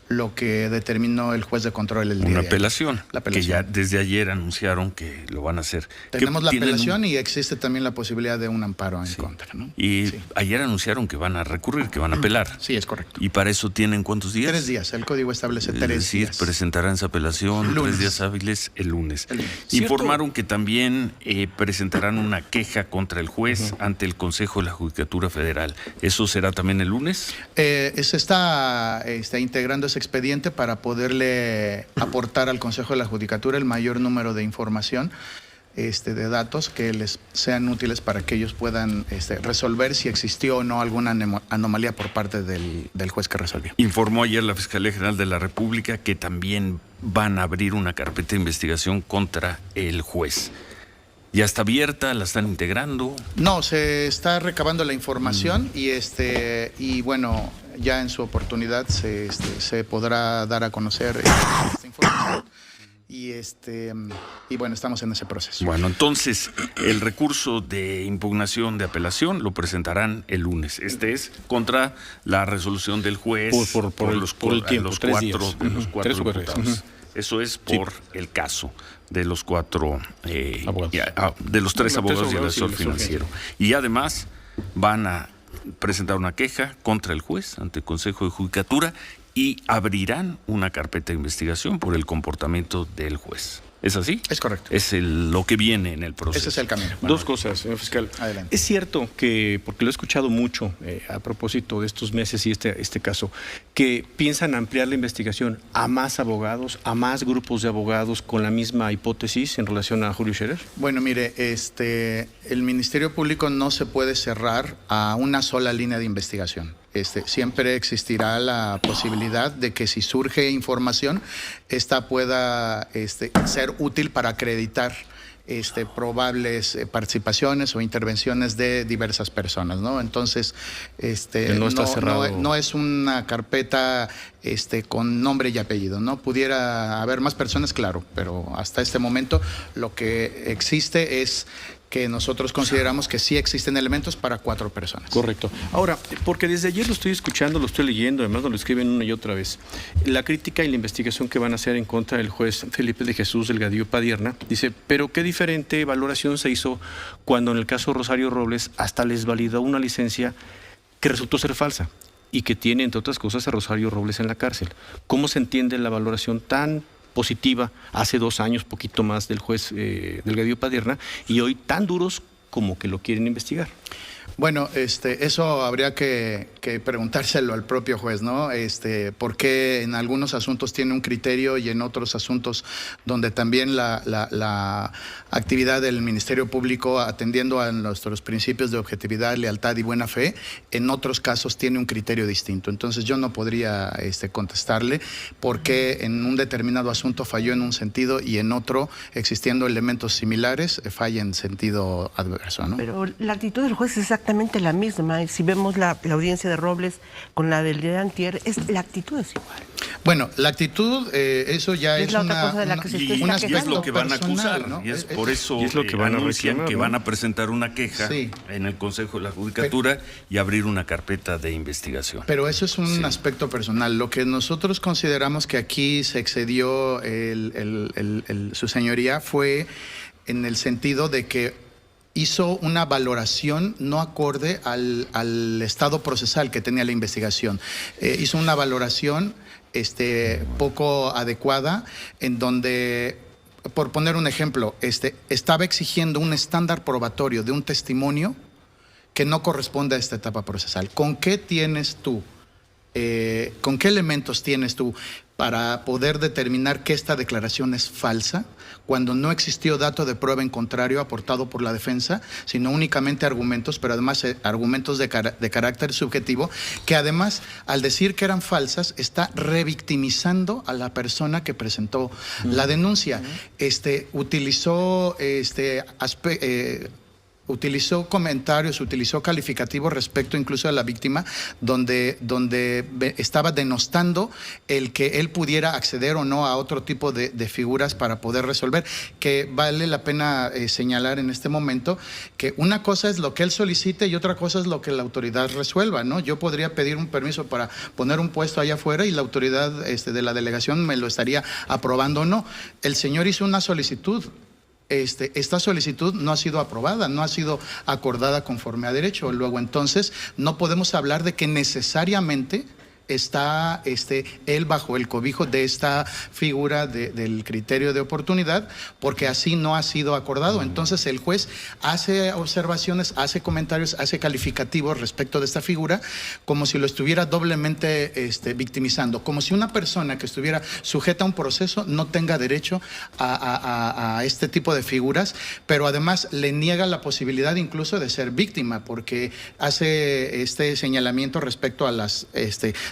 lo que determinó el juez de control el día Una de apelación, ayer. que ya desde ayer anunciaron que lo van a hacer. Tenemos la ¿Tienen apelación y existe también la posibilidad de un amparo en contra, ¿no? Y ayer anunciaron que van a recurrir, que van a apelar. Sí, es correcto. ¿Y para eso tienen cuántos días? 3 días. El código establece 3 Es decir, días. presentarán esa apelación Lunes. 3 días hábiles el lunes. El lunes. Informaron que también presentarán una queja contra el juez ante el Consejo de la Judicatura Federal. ¿Eso será también el lunes? Se está integrando ese expediente para poderle aportar al Consejo de la Judicatura el mayor número de información, de datos que les sean útiles para que ellos puedan resolver si existió o no alguna anomalía por parte del juez que resolvió. Informó ayer la Fiscalía General de la República que también van a abrir una carpeta de investigación contra el juez. ¿Ya está abierta? ¿La están integrando? No, se está recabando la información y bueno, ya en su oportunidad se podrá dar a conocer esta información. Y bueno, estamos en ese proceso. Bueno, entonces, el recurso de impugnación de apelación lo presentarán el lunes. Este es contra la resolución del juez por el tiempo, los 3 cuatro días. de los 4 3 o 4 días. imputados. Eso es por el caso de los 4 de los 3 abogados y el asesor financiero. Y además van a presentar una queja contra el juez ante el Consejo de Judicatura y abrirán una carpeta de investigación por el comportamiento del juez. ¿Es así? Es correcto. Es lo que viene en el proceso. Ese es el camino. Dos cosas, señor fiscal. Adelante. Es cierto que, porque lo he escuchado mucho a propósito de estos meses y este caso, que piensan ampliar la investigación a más abogados, a más grupos de abogados con la misma hipótesis en relación a Julio Scherer. Bueno, mire, el Ministerio Público no se puede cerrar a una sola línea de investigación. Siempre existirá la posibilidad de que si surge información, esta pueda ser útil para acreditar probables participaciones o intervenciones de diversas personas, ¿no? Entonces, no está cerrado. No es una carpeta con nombre y apellido, ¿no? Pudiera haber más personas, claro, pero hasta este momento lo que existe es que nosotros consideramos que sí existen elementos para 4 personas. Correcto. Ahora, porque desde ayer lo estoy escuchando, lo estoy leyendo, además nos lo escriben una y otra vez, la crítica y la investigación que van a hacer en contra del juez Felipe de Jesús Delgadillo Padierna, dice, pero qué diferente valoración se hizo cuando en el caso Rosario Robles hasta les validó una licencia que resultó ser falsa y que tiene, entre otras cosas, a Rosario Robles en la cárcel. ¿Cómo se entiende la valoración tan positiva hace 2 años, poquito más, del juez Delgadillo Padierna, y hoy tan duros como que lo quieren investigar? Bueno, eso habría que que preguntárselo al propio juez, ¿no? ¿Por qué en algunos asuntos tiene un criterio y en otros asuntos donde también la actividad del Ministerio Público, atendiendo a nuestros principios de objetividad, lealtad y buena fe, en otros casos tiene un criterio distinto? Entonces yo no podría contestarle por qué en un determinado asunto falló en un sentido y en otro, existiendo elementos similares, falla en sentido adverso, ¿no? Pero la actitud del juez es exactamente la misma. Si vemos la audiencia de Robles con la del día de antier, la actitud es igual. Bueno, la actitud, eso ya es la otra cosa de la que se está un quejando. Y es lo que van a personal, acusar, ¿no? y es por eso es lo que van a anuncian reclamar, que ¿no? van a presentar una queja en el Consejo de la Judicatura y abrir una carpeta de investigación. Pero eso es un aspecto personal. Lo que nosotros consideramos que aquí se excedió su señoría fue en el sentido de que hizo una valoración no acorde al estado procesal que tenía la investigación. Hizo una valoración poco adecuada, en donde, por poner un ejemplo, estaba exigiendo un estándar probatorio de un testimonio que no corresponde a esta etapa procesal. ¿Con qué tienes tú? ¿Con qué elementos tienes tú para poder determinar que esta declaración es falsa cuando no existió dato de prueba en contrario aportado por la defensa, sino únicamente argumentos, pero además argumentos de carácter subjetivo, que además, al decir que eran falsas, está revictimizando a la persona que presentó la denuncia? Utilizó comentarios, utilizó calificativos respecto incluso a la víctima, donde estaba denostando el que él pudiera acceder o no a otro tipo de figuras para poder resolver, que vale la pena señalar en este momento que una cosa es lo que él solicite y otra cosa es lo que la autoridad resuelva, ¿no? Yo podría pedir un permiso para poner un puesto allá afuera y la autoridad de la delegación me lo estaría aprobando o no. El señor hizo una solicitud. Esta solicitud no ha sido aprobada, no ha sido acordada conforme a derecho. Luego, entonces, no podemos hablar de que necesariamente está él bajo el cobijo de esta figura del criterio de oportunidad, porque así no ha sido acordado. Entonces el juez hace observaciones, hace comentarios, hace calificativos respecto de esta figura, como si lo estuviera doblemente victimizando, como si una persona que estuviera sujeta a un proceso no tenga derecho a este tipo de figuras, pero además le niega la posibilidad incluso de ser víctima, porque hace este señalamiento respecto a las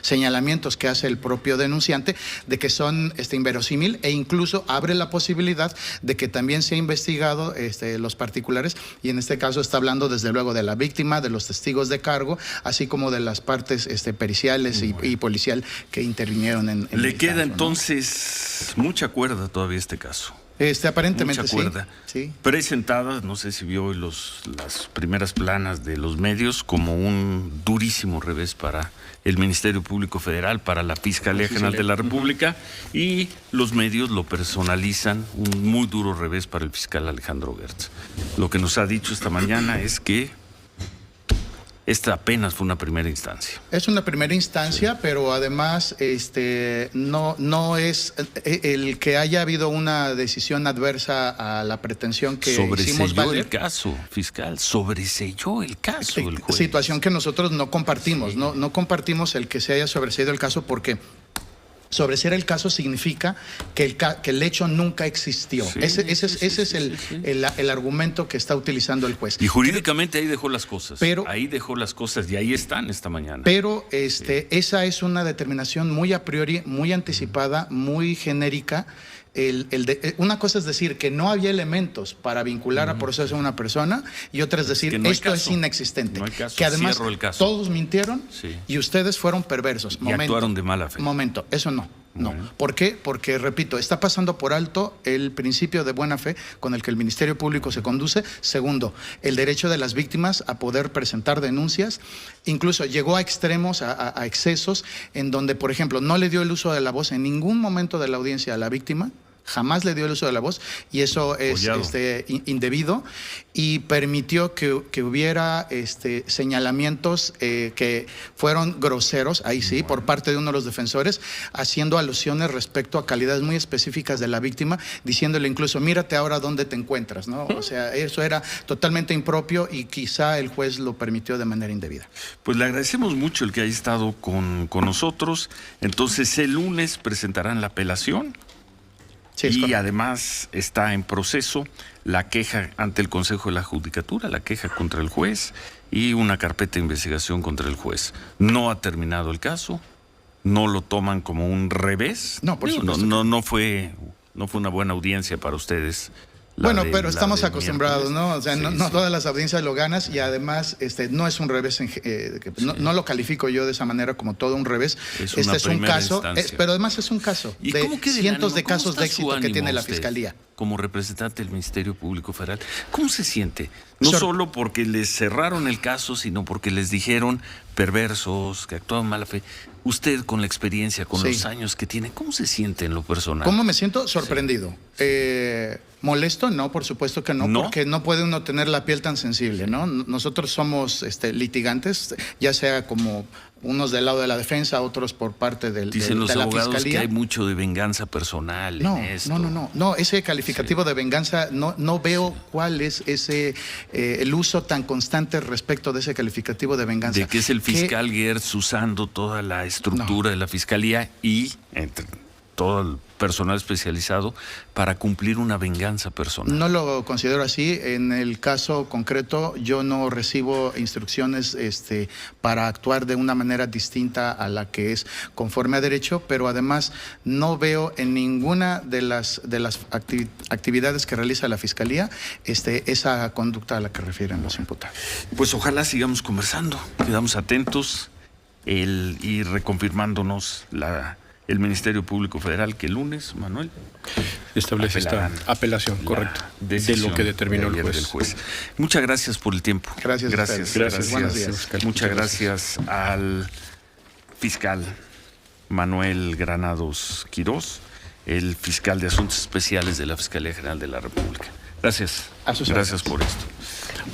señalamientos que hace el propio denunciante de que son inverosímil, e incluso abre la posibilidad de que también sea investigado los particulares, y en este caso está hablando desde luego de la víctima, de los testigos de cargo, así como de las partes periciales y policial que intervinieron en Le queda caso, ¿no? Entonces mucha cuerda todavía este caso. Aparentemente mucha cuerda. Sí. Presentada, no sé si vio hoy las primeras planas de los medios, como un durísimo revés para el Ministerio Público Federal, para la Fiscalía General de la República, y los medios lo personalizan, un muy duro revés para el fiscal Alejandro Gertz. Lo que nos ha dicho esta mañana es que esta apenas fue una primera instancia. Es una primera instancia, pero además no es el que haya habido una decisión adversa a la pretensión que hicimos valer. El caso, fiscal, sobreselló el caso el juez. Situación que nosotros no compartimos, sí. No compartimos el que se haya sobreseído el caso, porque sobreseer el caso significa que el hecho nunca existió. Sí, ese es el argumento que está utilizando el juez. Y jurídicamente ahí dejó las cosas. Pero, ahí dejó las cosas y ahí están esta mañana. Pero esa es una determinación muy a priori, muy anticipada, muy genérica. Una cosa es decir que no había elementos para vincular a proceso a una persona, y otra es decir que esto es inexistente. No hay caso. Que además todos mintieron y ustedes fueron perversos. Y actuaron de mala fe. Eso no. No. ¿Por qué? Porque, repito, está pasando por alto el principio de buena fe con el que el Ministerio Público se conduce. Segundo, el derecho de las víctimas a poder presentar denuncias. Incluso llegó a extremos, a excesos, en donde, por ejemplo, no le dio el uso de la voz en ningún momento de la audiencia a la víctima, Jamás le dio el uso de la voz y eso es indebido, y permitió que hubiera señalamientos que fueron groseros, ahí sí, por parte de uno de los defensores, haciendo alusiones respecto a calidades muy específicas de la víctima, diciéndole incluso, mírate ahora dónde te encuentras, ¿no? O sea, eso era totalmente impropio y quizá el juez lo permitió de manera indebida. Pues le agradecemos mucho el que haya estado con nosotros. Entonces, el lunes presentarán la apelación. Sí, y además está en proceso la queja ante el Consejo de la Judicatura, la queja contra el juez y una carpeta de investigación contra el juez. No ha terminado el caso, no lo toman como un revés. No, por supuesto. No fue una buena audiencia para ustedes. Bueno, pero estamos acostumbrados, ¿no? O sea, no todas las audiencias lo ganas y además no es un revés, no lo califico yo de esa manera como todo un revés. Este es un caso, pero además es un caso de cientos de casos de éxito que tiene la Fiscalía. Como representante del Ministerio Público Federal, ¿cómo se siente? No solo porque les cerraron el caso, sino porque les dijeron perversos, que actuaban mala fe. Usted, con la experiencia, con los años que tiene, ¿cómo se siente en lo personal? ¿Cómo me siento? Sorprendido. ¿Molesto? No, por supuesto que no, porque no puede uno tener la piel tan sensible, ¿no? Nosotros somos litigantes, ya sea como unos del lado de la defensa, otros por parte de la Fiscalía. Dicen los abogados que hay mucho de venganza personal en esto. No, ese calificativo de venganza, no veo cuál es el uso tan constante respecto de ese calificativo de venganza. De que es el fiscal Gertz usando toda la estructura de la Fiscalía y entre todo el personal especializado para cumplir una venganza personal. No lo considero así. En el caso concreto, yo no recibo instrucciones para actuar de una manera distinta a la que es conforme a derecho, pero además no veo en ninguna de las actividades que realiza la Fiscalía esa conducta a la que refieren los imputados. Pues ojalá sigamos conversando, quedamos atentos y reconfirmándonos el Ministerio Público Federal que el lunes, Manuel, establece esta apelación, correcto, de lo que determinó el juez. Muchas gracias por el tiempo. Gracias. Buenos días. Muchas gracias al fiscal Manuel Granados Quirós, el fiscal de Asuntos Especiales de la Fiscalía General de la República. Gracias. Gracias por esto.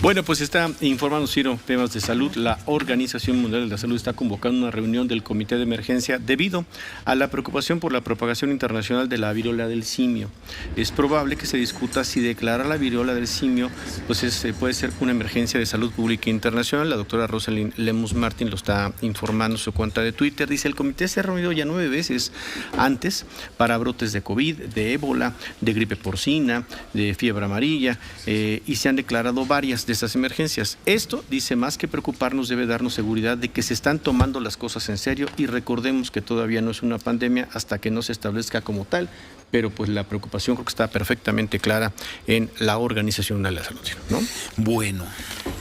Bueno, pues está informando Ciro temas de salud. La Organización Mundial de la Salud está convocando una reunión del Comité de Emergencia debido a la preocupación por la propagación internacional de la viruela del simio. Es probable que se discuta si declarar la viruela del simio pues puede ser una emergencia de salud pública internacional. La doctora Rosalind Lemus Martin lo está informando en su cuenta de Twitter. Dice, el comité se ha reunido ya 9 veces antes para brotes de COVID, de ébola, de gripe porcina, de fiebre amarilla y se han declarado varias de estas emergencias. Esto, dice, más que preocuparnos, debe darnos seguridad de que se están tomando las cosas en serio y recordemos que todavía no es una pandemia hasta que no se establezca como tal, pero pues la preocupación creo que está perfectamente clara en la Organización Mundial de la Salud, ¿no? Bueno,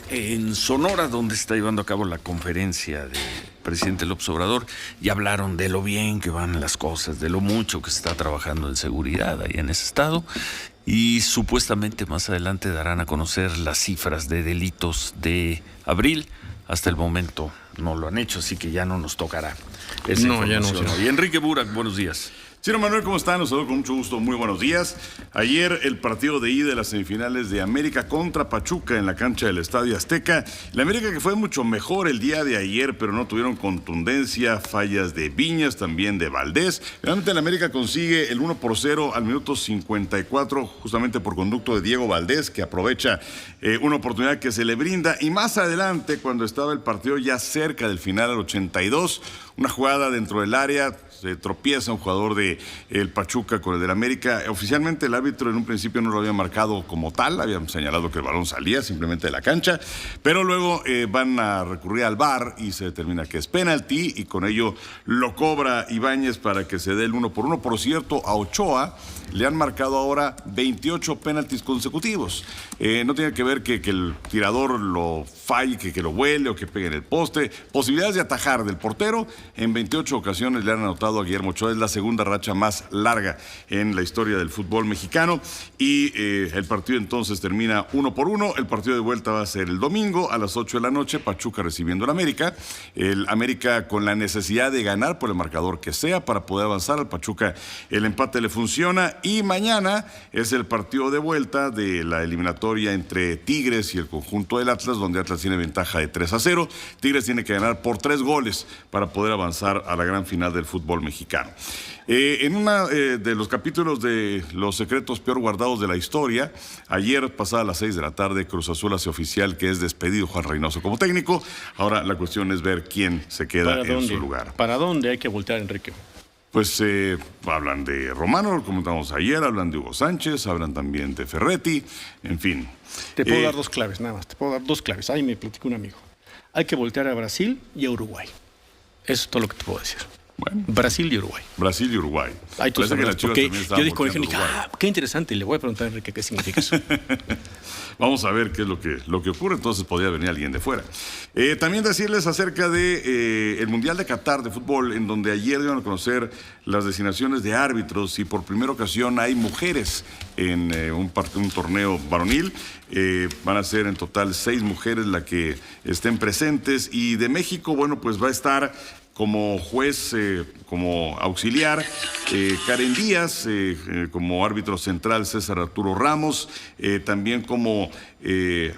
en Sonora, donde está llevando a cabo la conferencia del presidente López Obrador, ya hablaron de lo bien que van las cosas, de lo mucho que se está trabajando en seguridad ahí en ese estado. Y supuestamente más adelante darán a conocer las cifras de delitos de abril. Hasta el momento no lo han hecho, así que ya no nos tocará esa información. Y Enrique Burak, buenos días. Ciro Manuel, ¿cómo están? Los saludo con mucho gusto, muy buenos días. Ayer el partido de ida de las semifinales de América contra Pachuca en la cancha del Estadio Azteca. La América que fue mucho mejor el día de ayer, pero no tuvieron contundencia, fallas de Viñas, también de Valdés. Realmente la América consigue el 1-0 al minuto 54, justamente por conducto de Diego Valdés, que aprovecha una oportunidad que se le brinda. Y más adelante, cuando estaba el partido ya cerca del final, al 82, una jugada dentro del área, se tropieza un jugador de el Pachuca con el del América. Oficialmente el árbitro en un principio no lo había marcado como tal, habían señalado que el balón salía simplemente de la cancha, pero luego van a recurrir al VAR y se determina que es penalti y con ello lo cobra Ibáñez para que se dé el 1-1. Por cierto, a Ochoa le han marcado ahora 28 penaltis consecutivos. No tiene que ver que el tirador lo falle, que lo vuele o que pegue en el poste. Posibilidades de atajar del portero, en 28 ocasiones le han anotado a Guillermo Ochoa. Es la segunda racha racha más larga en la historia del fútbol mexicano. Y el partido entonces termina 1-1. El partido de vuelta va a ser el domingo a las 8 de la noche, Pachuca recibiendo al América. El América con la necesidad de ganar por el marcador que sea para poder avanzar. Al Pachuca el empate le funciona. Y mañana es el partido de vuelta de la eliminatoria entre Tigres y el conjunto del Atlas, donde Atlas tiene ventaja de 3-0. Tigres tiene que ganar por 3 goles para poder avanzar a la gran final del fútbol mexicano. En uno de los capítulos de Los secretos peor guardados de la historia, ayer pasada las 6 de la tarde, Cruz Azul hace oficial que es despedido Juan Reynoso como técnico. Ahora la cuestión es ver quién se queda en su lugar. ¿Para dónde hay que voltear, Enrique? Pues hablan de Romano, lo comentamos ayer, hablan de Hugo Sánchez, hablan también de Ferretti, en fin. Te puedo dar 2 claves, nada más, te puedo dar 2 claves. Ahí me platicó un amigo. Hay que voltear a Brasil y a Uruguay. Eso es todo lo que te puedo decir. Bueno, Brasil y Uruguay. Brasil y Uruguay. Ahí tú sabrás, porque yo dije, qué interesante, y le voy a preguntar a Enrique qué significa eso. Vamos a ver qué es lo que ocurre, entonces podría venir alguien de fuera. También decirles acerca de el Mundial de Qatar de fútbol, en donde ayer dieron a conocer las designaciones de árbitros y por primera ocasión hay mujeres en un torneo varonil. Van a ser en total 6 mujeres las que estén presentes, y de México, bueno, pues va a estar como juez, como auxiliar, Karen Díaz, como árbitro central César Arturo Ramos, también como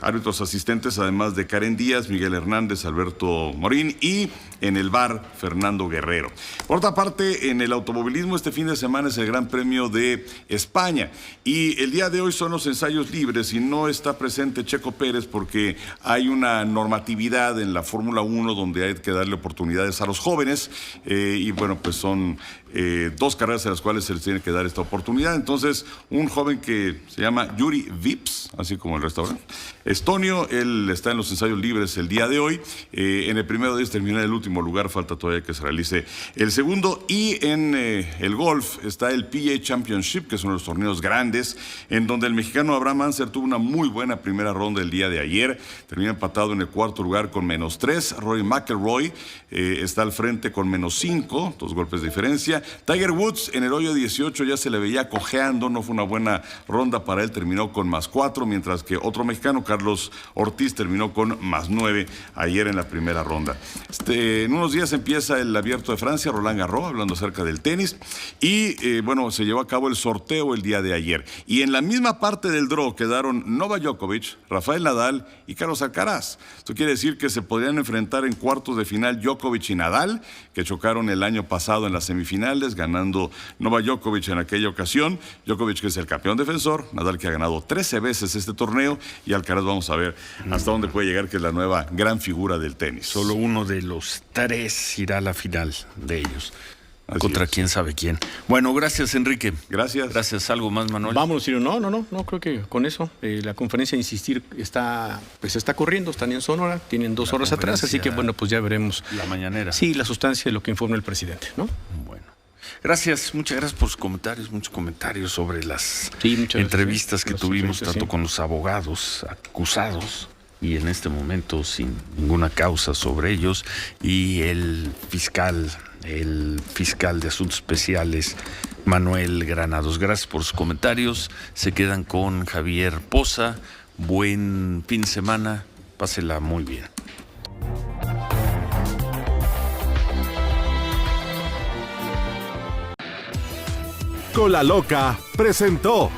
árbitros asistentes, además de Karen Díaz, Miguel Hernández, Alberto Morín, y en el VAR, Fernando Guerrero. Por otra parte, en el automovilismo este fin de semana es el Gran Premio de España, y el día de hoy son los ensayos libres y no está presente Checo Pérez porque hay una normatividad en la Fórmula 1 donde hay que darle oportunidades a los jóvenes, y bueno, pues son 2 carreras en las cuales se les tiene que dar esta oportunidad. Entonces, un joven que se llama Yuri Vips, así como el restaurante estonio, él está en los ensayos libres el día de hoy. En el primero de ellos terminó en el último lugar, falta todavía que se realice el segundo. Y en el golf está el PGA Championship, que son los torneos grandes, en donde el mexicano Abraham Ancer tuvo una muy buena primera ronda el día de ayer. Terminó empatado en el 4º lugar con -3. Rory McIlroy está al frente con -5, 2 golpes de diferencia. Tiger Woods en el hoyo 18 ya se le veía cojeando, no fue una buena ronda para él, terminó con +4, mientras que otro mexicano, Carlos Ortiz, terminó con +9 ayer en la primera ronda. En unos días empieza el Abierto de Francia, Roland Garros, hablando acerca del tenis, y bueno, se llevó a cabo el sorteo el día de ayer. Y en la misma parte del draw quedaron Novak Djokovic, Rafael Nadal y Carlos Alcaraz. Esto quiere decir que se podrían enfrentar en cuartos de final Djokovic y Nadal, que chocaron el año pasado en las semifinales, ganando Novak Djokovic en aquella ocasión. Djokovic, que es el campeón defensor, Nadal, que ha ganado 13 veces este torneo, y Alcaraz, vamos a ver hasta dónde puede llegar, que es la nueva gran figura del tenis. Solo uno de los 3 irá a la final de ellos. Así Contra es. quién sabe quién. Bueno, gracias, Enrique. Gracias. Gracias. ¿Algo más, Manuel? Vámonos, Ciro. No, creo que con eso. La conferencia, insistir, está corriendo, están en Sonora, tienen 2 horas atrás, así que bueno, pues ya veremos. La mañanera. Sí, la sustancia de lo que informa el presidente, ¿no? Bueno. Gracias, muchas gracias por sus comentarios, muchos comentarios sobre las muchas entrevistas que Las tuvimos entrevistas, tanto con los abogados acusados y en este momento sin ninguna causa sobre ellos, y el fiscal de Asuntos Especiales, Manuel Granados. Gracias por sus comentarios. Se quedan con Javier Poza. Buen fin de semana. Pásela muy bien. Con la Loca presentó